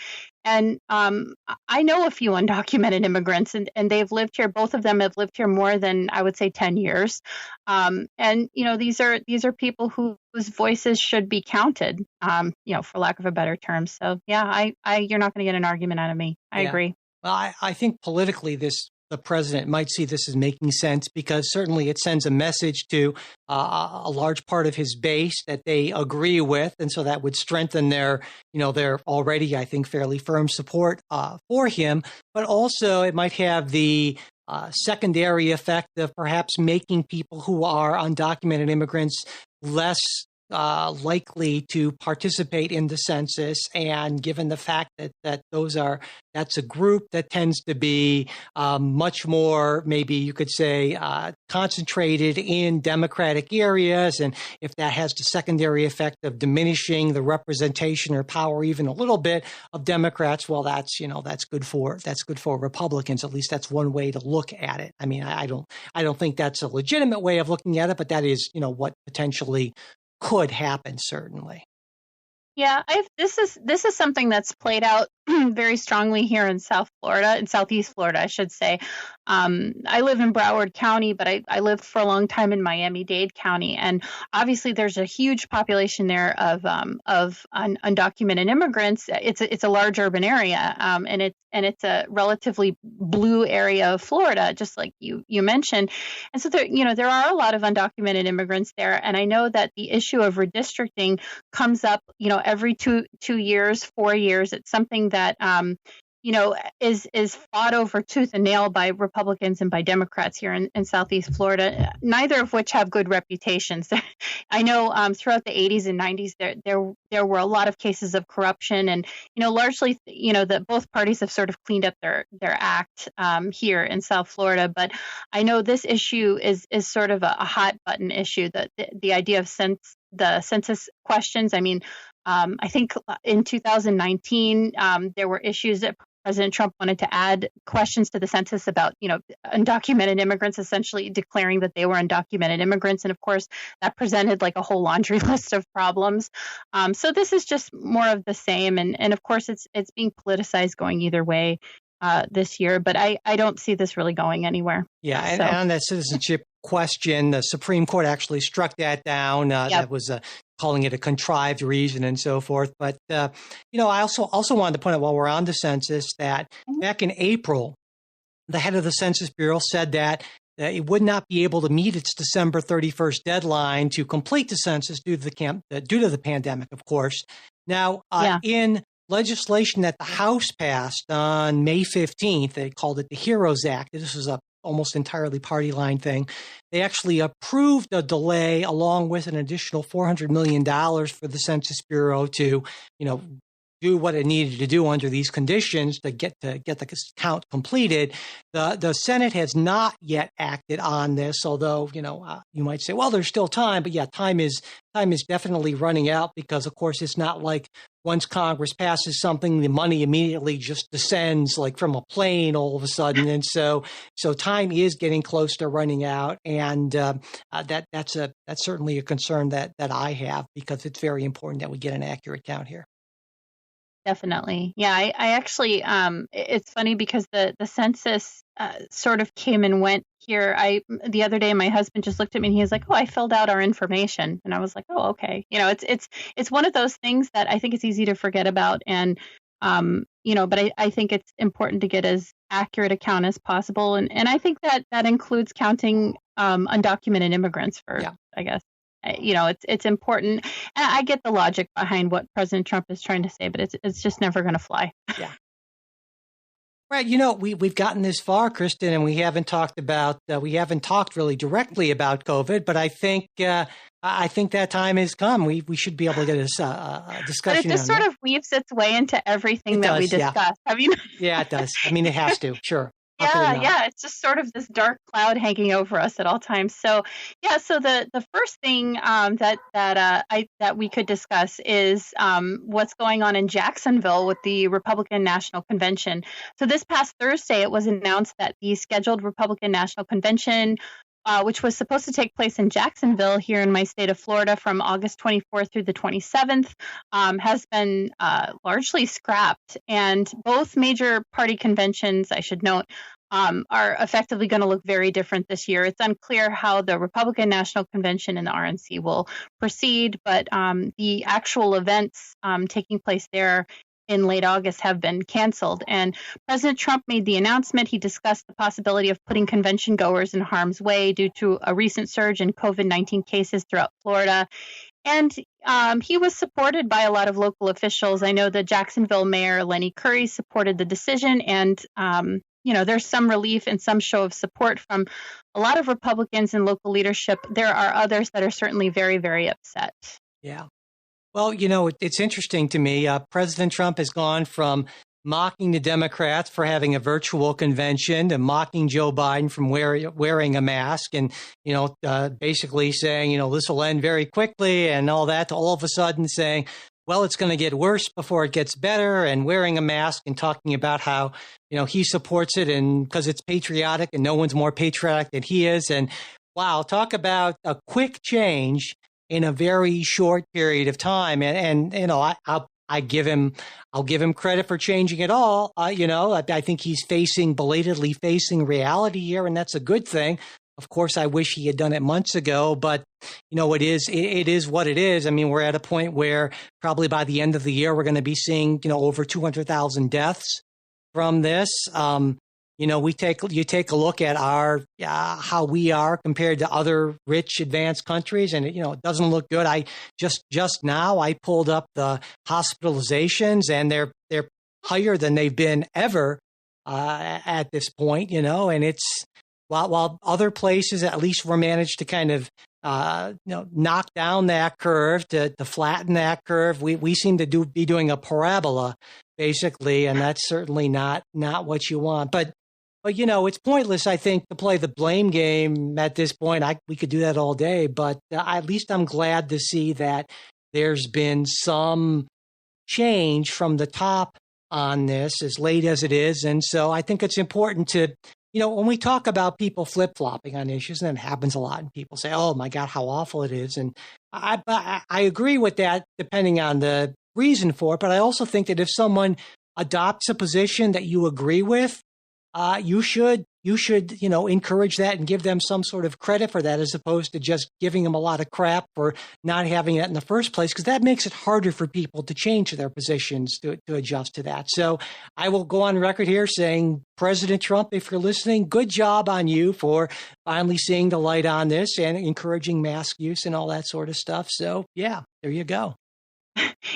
And I know a few undocumented immigrants, and they've lived here. Both of them have lived here more than, I would say, 10 years. And these are people whose voices should be counted, for lack of a better term. So yeah, you're not going to get an argument out of me. I agree. Well, I think politically the president might see this as making sense because certainly it sends a message to a large part of his base that they agree with. And so that would strengthen their already, I think, fairly firm support for him. But also it might have the secondary effect of perhaps making people who are undocumented immigrants less likely to participate in the census, and given the fact that that's a group that tends to be much more, maybe you could say, concentrated in Democratic areas, and if that has the secondary effect of diminishing the representation or power even a little bit of Democrats, well, that's good for Republicans. At least that's one way to look at it. I mean, I don't think that's a legitimate way of looking at it, but that is what potentially could happen, certainly. Yeah, this is something that's played out very strongly here in South Florida, in Southeast Florida, I should say. I live in Broward County, but I lived for a long time in Miami-Dade County, and obviously there's a huge population there of undocumented immigrants. It's a large urban area, and it's a relatively blue area of Florida, just like you mentioned. And so there are a lot of undocumented immigrants there, and I know that the issue of redistricting comes up, every 2 years, 4 years. It's something that is fought over tooth and nail by Republicans and by Democrats here in Southeast Florida, neither of which have good reputations. I know throughout the 80s and 90s there were a lot of cases of corruption, and largely that both parties have sort of cleaned up their act here in South Florida. But I know this issue is sort of a hot button issue. That the idea of the census questions. I mean, I think in 2019, there were issues that President Trump wanted to add questions to the census about, undocumented immigrants, essentially declaring that they were undocumented immigrants. And of course, that presented like a whole laundry list of problems. So this is just more of the same. And of course, it's being politicized going either way this year. But I don't see this really going anywhere. Yeah. And on that citizenship question, the Supreme Court actually struck that down. Yep. That was calling it a contrived reason and so forth. But, I also wanted to point out while we're on the census that back in April, the head of the Census Bureau said that it would not be able to meet its December 31st deadline to complete the census due to the pandemic, of course. Now, in legislation that the House passed on May 15th, they called it the HEROES Act. This was a almost entirely party line thing. They actually approved a delay along with an additional $400 million for the Census Bureau to, do what it needed to do under these conditions to get the count completed. The Senate has not yet acted on this, although, you might say, well, there's still time. But yeah, time is definitely running out because, of course, it's not like once Congress passes something, the money immediately just descends like from a plane all of a sudden. And so time is getting close to running out. And that's certainly a concern that I have because it's very important that we get an accurate count here. Definitely. Yeah, I actually, it's funny because the census sort of came and went here. The other day, my husband just looked at me and he was like, "Oh, I filled out our information." And I was like, "Oh, okay." It's one of those things that I think it's easy to forget about. And, but I think it's important to get as accurate a count as possible. And I think that includes counting undocumented immigrants I guess. It's important. And I get the logic behind what President Trump is trying to say, but it's just never going to fly. Yeah. Right. We've gotten this far, Kristen, and we haven't talked really directly about COVID, but I think that time has come. We should be able to get a discussion. But it just sort of weaves its way into everything that we discuss. Yeah. Have you? Yeah, it does. I mean, it has to. Sure. Yeah, it's just sort of this dark cloud hanging over us at all times. So, so the first thing that we could discuss is what's going on in Jacksonville with the Republican National Convention. So this past Thursday, it was announced that the scheduled Republican National Convention, which was supposed to take place in Jacksonville here in my state of Florida from August 24th through the 27th, has been largely scrapped. And both major party conventions, I should note, are effectively going to look very different this year. It's unclear how the Republican National Convention and the RNC will proceed, but the actual events taking place there in late August have been canceled. And President Trump made the announcement. He discussed the possibility of putting convention goers in harm's way due to a recent surge in COVID-19 cases throughout Florida. And he was supported by a lot of local officials. I know the Jacksonville Mayor Lenny Curry supported the decision, and there's some relief and some show of support from a lot of Republicans and local leadership. There are others that are certainly very, very upset. Yeah. Well, it's interesting to me. President Trump has gone from mocking the Democrats for having a virtual convention to mocking Joe Biden from wearing a mask and, basically saying, this will end very quickly and all that, to all of a sudden saying, well, it's going to get worse before it gets better, and wearing a mask and talking about how, he supports it and because it's patriotic and no one's more patriotic than he is. And wow, talk about a quick change in a very short period of time. And I'll give him credit for changing it all. I think he's belatedly facing reality here, and that's a good thing. Of course, I wish he had done it months ago, but it is what it is. I mean, we're at a point where probably by the end of the year, we're going to be seeing, over 200,000 deaths from this. You take a look at how we are compared to other rich advanced countries, and it doesn't look good. I just now I pulled up the hospitalizations, and they're higher than they've been ever at this point. And it's while other places at least were managed to kind of knock down that curve to flatten that curve. We seem to be doing a parabola basically, and that's certainly not what you want. But it's pointless, I think, to play the blame game at this point. We could do that all day, but at least I'm glad to see that there's been some change from the top on this, as late as it is. And so I think it's important to, when we talk about people flip-flopping on issues, and it happens a lot, and people say, oh my God, how awful it is. And I agree with that depending on the reason for it. But I also think that if someone adopts a position that you agree with, you should encourage that and give them some sort of credit for that, as opposed to just giving them a lot of crap for not having it in the first place, because that makes it harder for people to change their positions to adjust to that. So I will go on record here saying, President Trump, if you're listening, good job on you for finally seeing the light on this and encouraging mask use and all that sort of stuff. So yeah, there you go.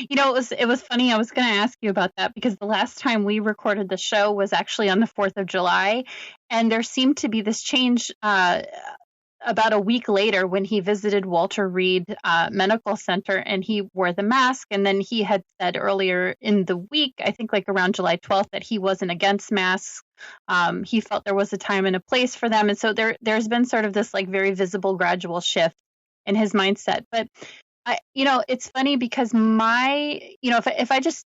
It was funny. I was going to ask you about that because the last time we recorded the show was actually on the 4th of July. And there seemed to be this change about a week later when he visited Walter Reed Medical Center and he wore the mask. And then he had said earlier in the week, I think like around July 12th, that he wasn't against masks. He felt there was a time and a place for them. And so there's been sort of this like very visible gradual shift in his mindset. But it's funny because if I just,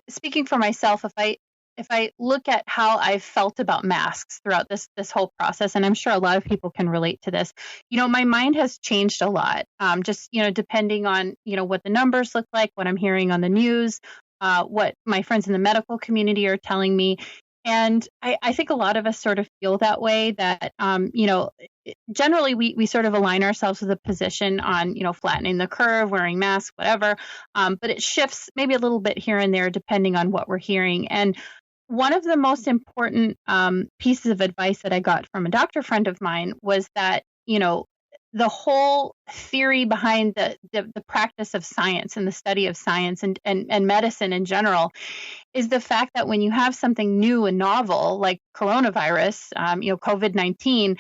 speaking for myself, if I look at how I've felt about masks throughout this whole process, and I'm sure a lot of people can relate to this, my mind has changed a lot. Just, depending on, what the numbers look like, what I'm hearing on the news, what my friends in the medical community are telling me. And I think a lot of us sort of feel that way, that, generally we sort of align ourselves with a position on, flattening the curve, wearing masks, whatever. But it shifts maybe a little bit here and there depending on what we're hearing. And one of the most important pieces of advice that I got from a doctor friend of mine was that, the whole theory behind the practice of science and the study of science and medicine in general is the fact that when you have something new and novel like coronavirus, COVID-19,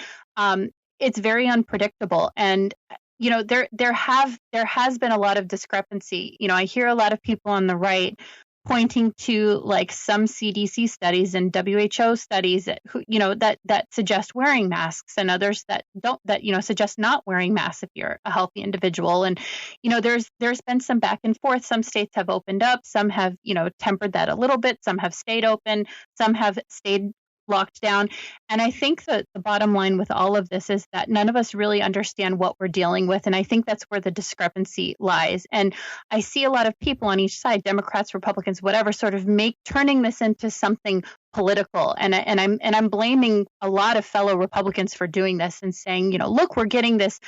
it's very unpredictable. And, there has been a lot of discrepancy. I hear a lot of people on the right pointing to like some CDC studies and WHO studies that suggest wearing masks, and others that don't, suggest not wearing masks if you're a healthy individual. And, there's been some back and forth. Some states have opened up, some have, tempered that a little bit, some have stayed open, some have stayed locked down. And I think that the bottom line with all of this is that none of us really understand what we're dealing with. And I think that's where the discrepancy lies. And I see a lot of people on each side, Democrats, Republicans, whatever, sort of turning this into something political. And I'm blaming a lot of fellow Republicans for doing this and saying, look, we're getting this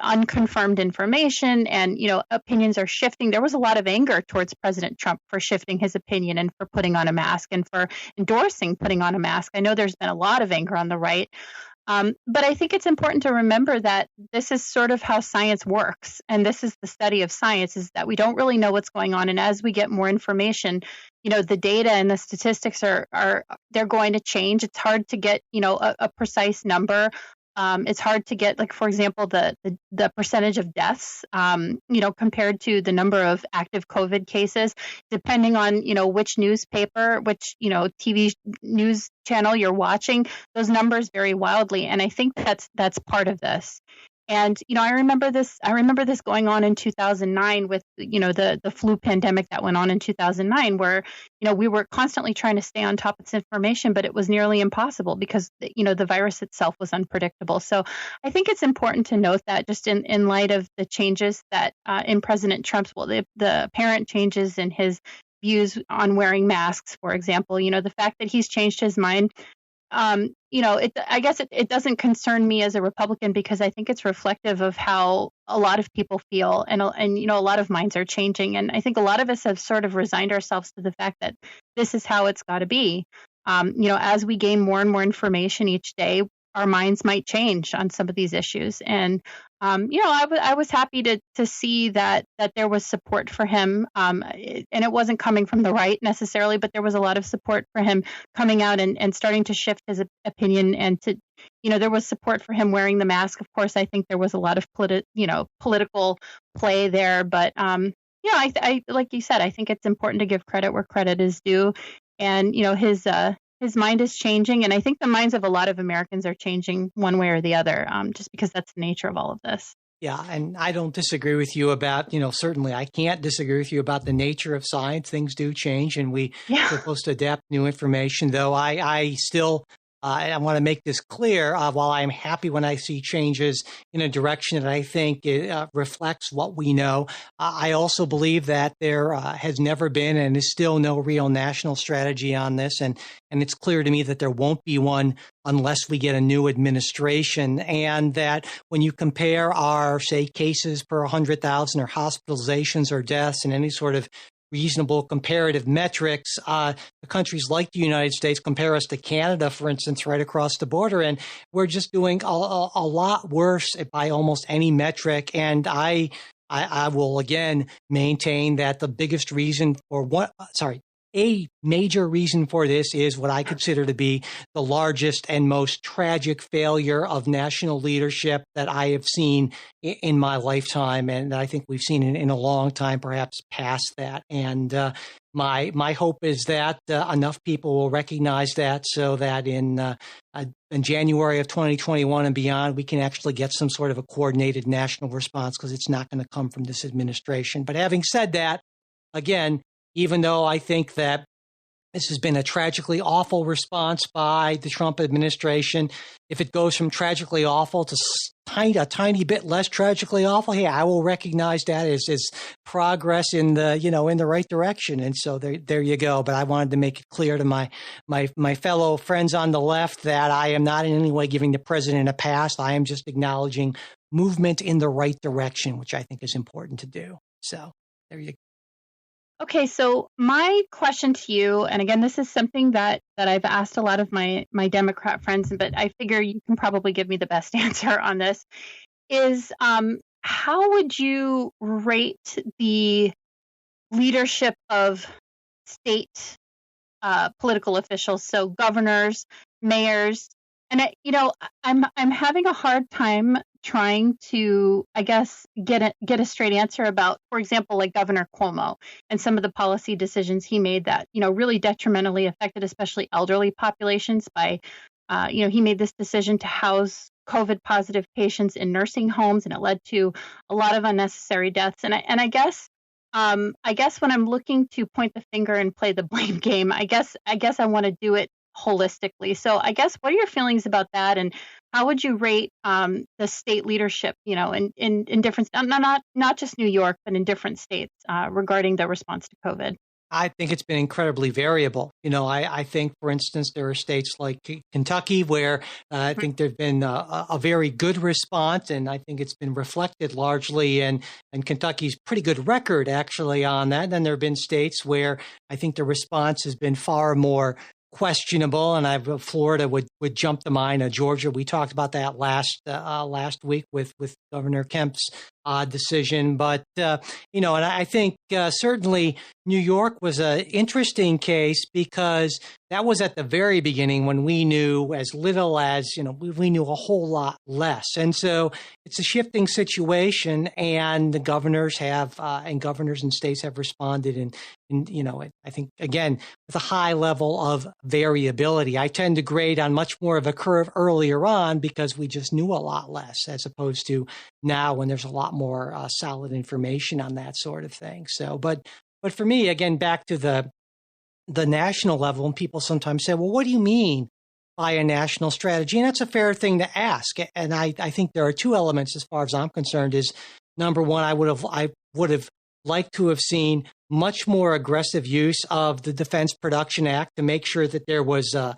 unconfirmed information and, opinions are shifting. There was a lot of anger towards President Trump for shifting his opinion and for putting on a mask and for endorsing putting on a mask. I know there's been a lot of anger on the right. But I think it's important to remember that this is sort of how science works. And this is the study of science, is that we don't really know what's going on. And as we get more information, the data and the statistics they're going to change. It's hard to get, a precise number. It's hard to get, like, for example, the percentage of deaths, compared to the number of active COVID cases, depending on, which newspaper, which, TV news channel you're watching. Those numbers vary wildly. And I think that's part of this. And, I remember this going on in 2009 with, the flu pandemic that went on in 2009, where, we were constantly trying to stay on top of this information, but it was nearly impossible because, the virus itself was unpredictable. So I think it's important to note that just in light of the changes that in President Trump's, the apparent changes in his views on wearing masks, for example, the fact that he's changed his mind. I guess it doesn't concern me as a Republican because I think it's reflective of how a lot of people feel, and a lot of minds are changing, and I think a lot of us have sort of resigned ourselves to the fact that this is how it's got to be. As we gain more and more information each day, our minds might change on some of these issues, and I was happy to see that there was support for him, and it wasn't coming from the right necessarily, but there was a lot of support for him coming out and starting to shift his opinion, and there was support for him wearing the mask. Of course, I think there was a lot of political play there, but I like you said, I think it's important to give credit where credit is due, and his mind is changing, and I think the minds of a lot of Americans are changing one way or the other, just because that's the nature of all of this. Yeah, and I don't disagree with you about, certainly I can't disagree with you about the nature of science. Things do change, and we're supposed to adapt new information, though I still I want to make this clear. While I'm happy when I see changes in a direction that I think reflects what we know, I also believe that there has never been and is still no real national strategy on this. And it's clear to me that there won't be one unless we get a new administration. And that when you compare our, say, cases per 100,000 or hospitalizations or deaths and any sort of reasonable comparative metrics, the countries like the United States compare us to Canada, for instance, right across the border, and we're just doing a lot worse by almost any metric. And I will again maintain that the biggest reason for a major reason for this is what I consider to be the largest and most tragic failure of national leadership that I have seen in my lifetime, and I think we've seen in a long time, perhaps past that. And my hope is that enough people will recognize that, so that in January of 2021 and beyond, we can actually get some sort of a coordinated national response, because it's not going to come from this administration. But having said that, again, even though I think that this has been a tragically awful response by the Trump administration, if it goes from tragically awful to a tiny bit less tragically awful, hey, I will recognize that as progress in the right direction. And so there you go. But I wanted to make it clear to my fellow friends on the left that I am not in any way giving the president a pass. I am just acknowledging movement in the right direction, which I think is important to do. So there you go. Okay, so my question to you, and again, this is something that I've asked a lot of my Democrat friends, but I figure you can probably give me the best answer on this, is how would you rate the leadership of state political officials, so governors, mayors, and I'm having a hard time trying to, I guess, get a straight answer about, for example, like Governor Cuomo and some of the policy decisions he made that, really detrimentally affected especially elderly populations by, he made this decision to house COVID positive patients in nursing homes, and it led to a lot of unnecessary deaths. And I guess when I'm looking to point the finger and play the blame game, I guess I want to do it holistically. So I guess, what are your feelings about that, and how would you rate the state leadership, in different, not just New York, but in different states regarding the response to COVID? I think it's been incredibly variable. I think, for instance, there are states like Kentucky where I think there's been a very good response, and I think it's been reflected largely in Kentucky's pretty good record, actually, on that. And then there have been states where I think the response has been far more questionable, and Florida would jump to mind. Georgia, we talked about that last week with Governor Kemp's decision. But, and I think certainly New York was an interesting case because that was at the very beginning when we knew as little as, we knew a whole lot less. And so it's a shifting situation, and the governors and states have responded in I think, again, with a high level of variability. I tend to grade on much more of a curve earlier on because we just knew a lot less, as opposed to now when there's a lot more solid information on that sort of thing. So, but for me, again, back to the national level, and people sometimes say, well, what do you mean by a national strategy? And that's a fair thing to ask. And I think there are two elements as far as I'm concerned. Is number one, I would have liked to have seen much more aggressive use of the Defense Production Act to make sure that there was a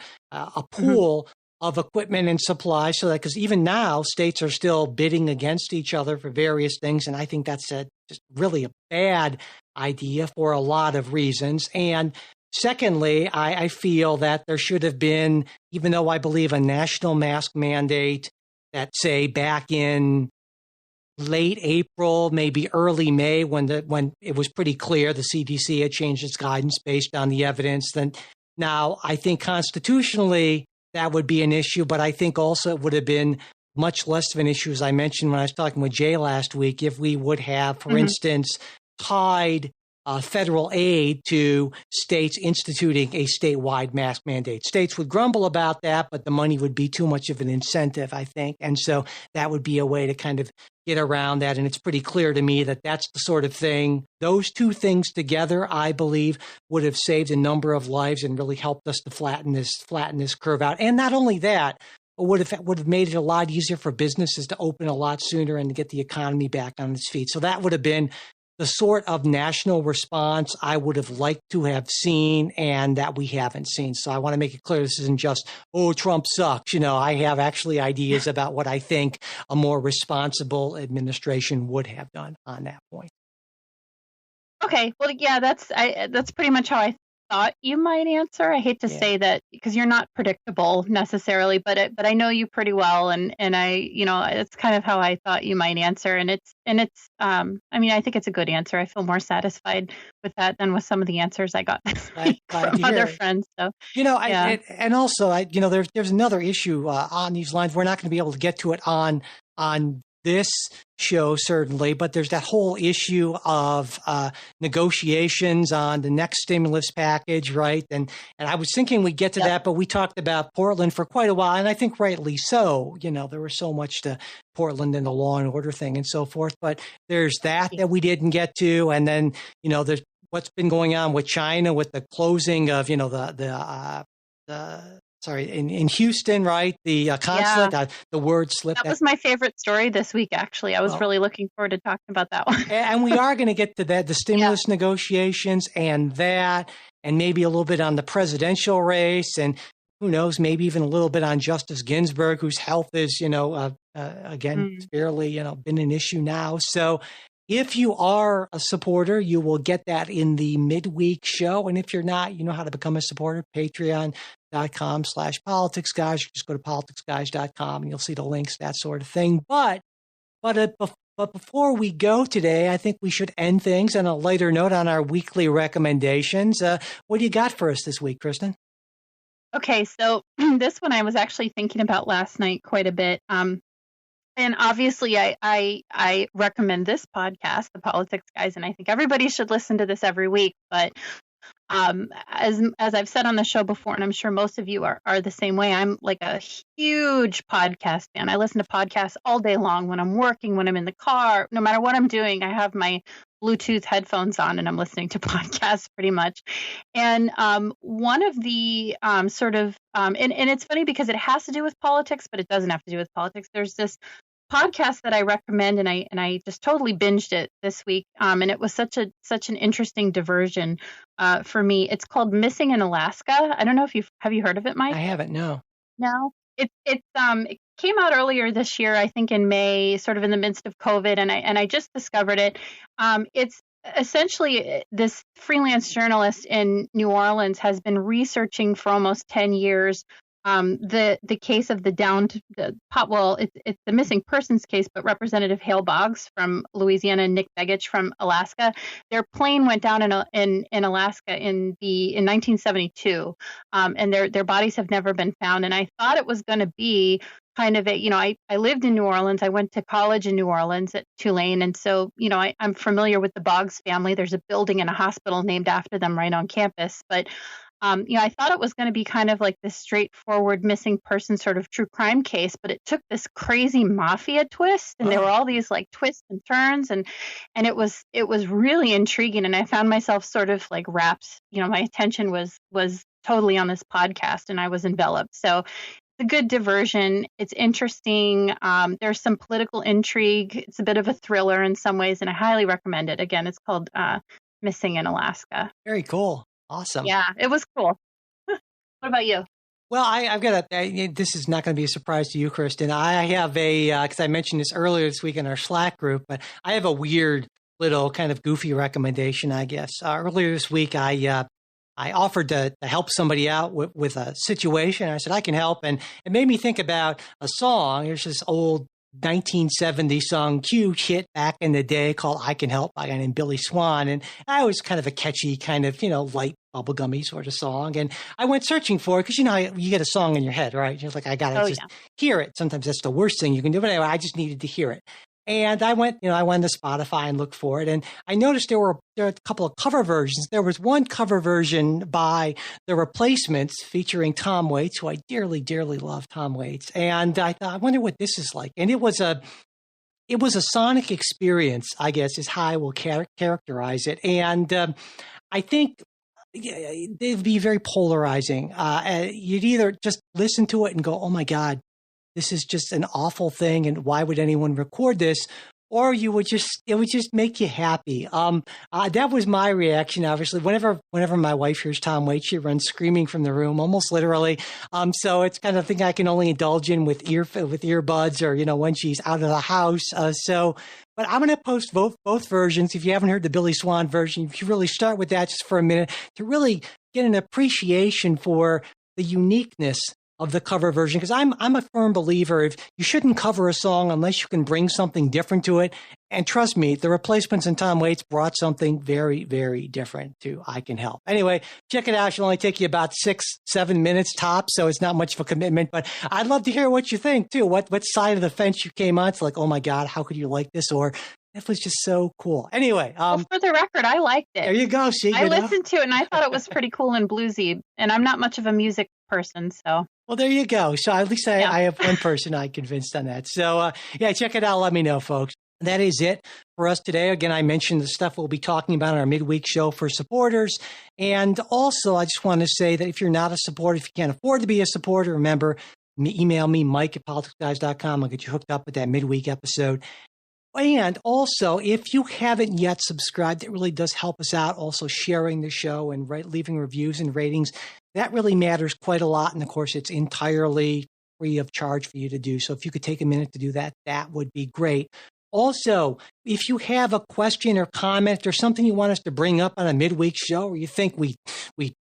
pool of equipment and supply, so that, because even now states are still bidding against each other for various things. And I think that's just really a bad idea for a lot of reasons. And secondly, I feel that there should have been, even though I believe a national mask mandate that, say, back in late April, maybe early May, when it was pretty clear the CDC had changed its guidance based on the evidence, then now I think constitutionally that would be an issue, but I think also it would have been much less of an issue, as I mentioned when I was talking with Jay last week, if we would have, for instance, tied federal aid to states instituting a statewide mask mandate. States would grumble about that, but the money would be too much of an incentive, I think. And so that would be a way to kind of get around that. And it's pretty clear to me that that's the sort of thing, those two things together, I believe, would have saved a number of lives and really helped us to flatten this curve out. And not only that, it would have made it a lot easier for businesses to open a lot sooner and to get the economy back on its feet. So that would have been the sort of national response I would have liked to have seen and that we haven't seen. So I want to make it clear this isn't just, oh, Trump sucks. I have actually ideas about what I think a more responsible administration would have done on that point. Okay. Well, yeah, that's pretty much how I thought you might answer. I hate to say that because you're not predictable necessarily, but I know you pretty well, and I, it's kind of how I thought you might answer, and it's I mean, I think it's a good answer. I feel more satisfied with that than with some of the answers I got from other friends. So and also there's another issue on these lines. We're not going to be able to get to it on this show, certainly, but there's that whole issue of negotiations on the next stimulus package, right? And I was thinking we'd get to that, but we talked about Portland for quite a while, and I think rightly so. There was so much to Portland and the law and order thing and so forth, but there's that we didn't get to, and then there's what's been going on with China with the closing of in Houston, right? The consulate, the word slipped. That was my favorite story this week, actually. I was really looking forward to talking about that one. And we are going to get to that, the stimulus negotiations and maybe a little bit on the presidential race, and who knows, maybe even a little bit on Justice Ginsburg, whose health is, again, fairly, been an issue now. So if you are a supporter, you will get that in the midweek show. And if you're not, you know how to become a supporter, patreon.com/politicsguys. Just go to politicsguys.com and you'll see the links, that sort of thing. But before we go today, I think we should end things on a lighter note on our weekly recommendations. What do you got for us this week, Kristen? Okay, so this one I was actually thinking about last night quite a bit. And obviously, I recommend this podcast, The Politics Guys, and I think everybody should listen to this every week. But as I've said on the show before, and I'm sure most of you are the same way, I'm like a huge podcast fan. I listen to podcasts all day long when I'm working, when I'm in the car, no matter what I'm doing. I have my Bluetooth headphones on and I'm listening to podcasts pretty much. And one of the and it's funny because it has to do with politics, but it doesn't have to do with politics. There's this podcast that I recommend, and I just totally binged it this week. And it was such an interesting diversion for me. It's called Missing in Alaska. I don't know if have you heard of it, Mike? I haven't. No. It came out earlier this year, I think in May, sort of in the midst of COVID, and I just discovered it. It's essentially this freelance journalist in New Orleans has been researching for almost 10 years the case of it's the missing persons case, but Representative Hale Boggs from Louisiana and Nick Begich from Alaska, their plane went down in Alaska in 1972, and their bodies have never been found. And I thought it was going to be kind of I lived in New Orleans. I went to college in New Orleans at Tulane. And so, I'm familiar with the Boggs family. There's a building and a hospital named after them right on campus. But, I thought it was going to be kind of like this straightforward missing person sort of true crime case, but it took this crazy mafia twist, and there were all these like twists and turns, and it was really intriguing. And I found myself sort of like wrapped, my attention was totally on this podcast, and I was enveloped. So it's a good diversion. It's interesting. There's some political intrigue. It's a bit of a thriller in some ways, and I highly recommend it. Again, it's called Missing in Alaska. Very cool. Awesome. Yeah, it was cool. What about you? Well, I've got this is not going to be a surprise to you, Kristen. I have because I mentioned this earlier this week in our Slack group, but I have a weird little kind of goofy recommendation, I guess. Earlier this week, I offered to help somebody out with a situation. I said, I can help. And it made me think about a song. There's this old 1970 song, huge hit back in the day called I Can Help by a guy named Billy Swan. And I was kind of a catchy, kind of, light bubblegummy sort of song. And I went searching for it because, you get a song in your head, right? You're like, I got to hear it. Sometimes that's the worst thing you can do. But anyway, I just needed to hear it. And I went to Spotify and looked for it. And I noticed there were a couple of cover versions. There was one cover version by The Replacements featuring Tom Waits, who I dearly, dearly love Tom Waits. And I thought, I wonder what this is like. And it was a sonic experience, I guess, is how I will characterize it. And I think it'd be very polarizing. You'd either just listen to it and go, oh my God, this is just an awful thing, and why would anyone record this? Or it would just make you happy. That was my reaction. Obviously, whenever my wife hears Tom Waits, she runs screaming from the room, almost literally. So it's kind of thing I can only indulge in with earbuds, or when she's out of the house. But I'm going to post both versions. If you haven't heard the Billy Swan version, if you really start with that just for a minute to really get an appreciation for the uniqueness of the cover version, because I'm a firm believer if you shouldn't cover a song unless you can bring something different to it. And trust me, The Replacements and Tom Waits brought something very, very different to I Can Help. Anyway, check it out. It'll only take you about 6-7 minutes tops, so it's not much of a commitment. But I'd love to hear what you think too. What side of the fence you came on? It's like, oh my God, how could you like this? Or that was just so cool. Anyway. For the record, I liked it. There you go. See, I listened to it and I thought it was pretty cool and bluesy. And I'm not much of a music person, so. Well, there you go. So at least I have one person I convinced on that. So check it out. Let me know, folks. That is it for us today. Again, I mentioned the stuff we'll be talking about on our midweek show for supporters. And also, I just want to say that if you're not a supporter, if you can't afford to be a supporter, remember, email me, Mike@politicsguys.com. I'll get you hooked up with that midweek episode. And also, if you haven't yet subscribed, it really does help us out. Also, sharing the show and leaving reviews and ratings. That really matters quite a lot. And of course, it's entirely free of charge for you to do. So if you could take a minute to do that, that would be great. Also, if you have a question or comment or something you want us to bring up on a midweek show, or you think we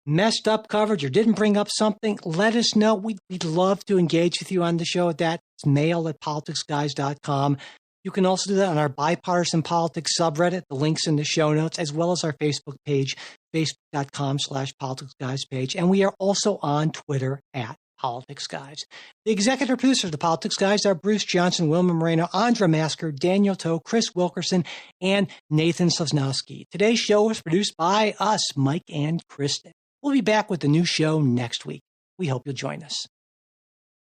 messed up coverage or didn't bring up something, let us know. We'd love to engage with you on the show at that. It's mail@politicsguys.com. You can also do that on our Bipartisan Politics subreddit. The link's in the show notes, as well as our Facebook page, facebook.com/politicsguys page. And we are also on Twitter @politicsguys. The executive producers of the Politics Guys are Bruce Johnson, Wilma Moreno, Andra Masker, Daniel Toe, Chris Wilkerson, and Nathan Sosnowski. Today's show was produced by us, Mike and Kristen. We'll be back with the new show next week. We hope you'll join us.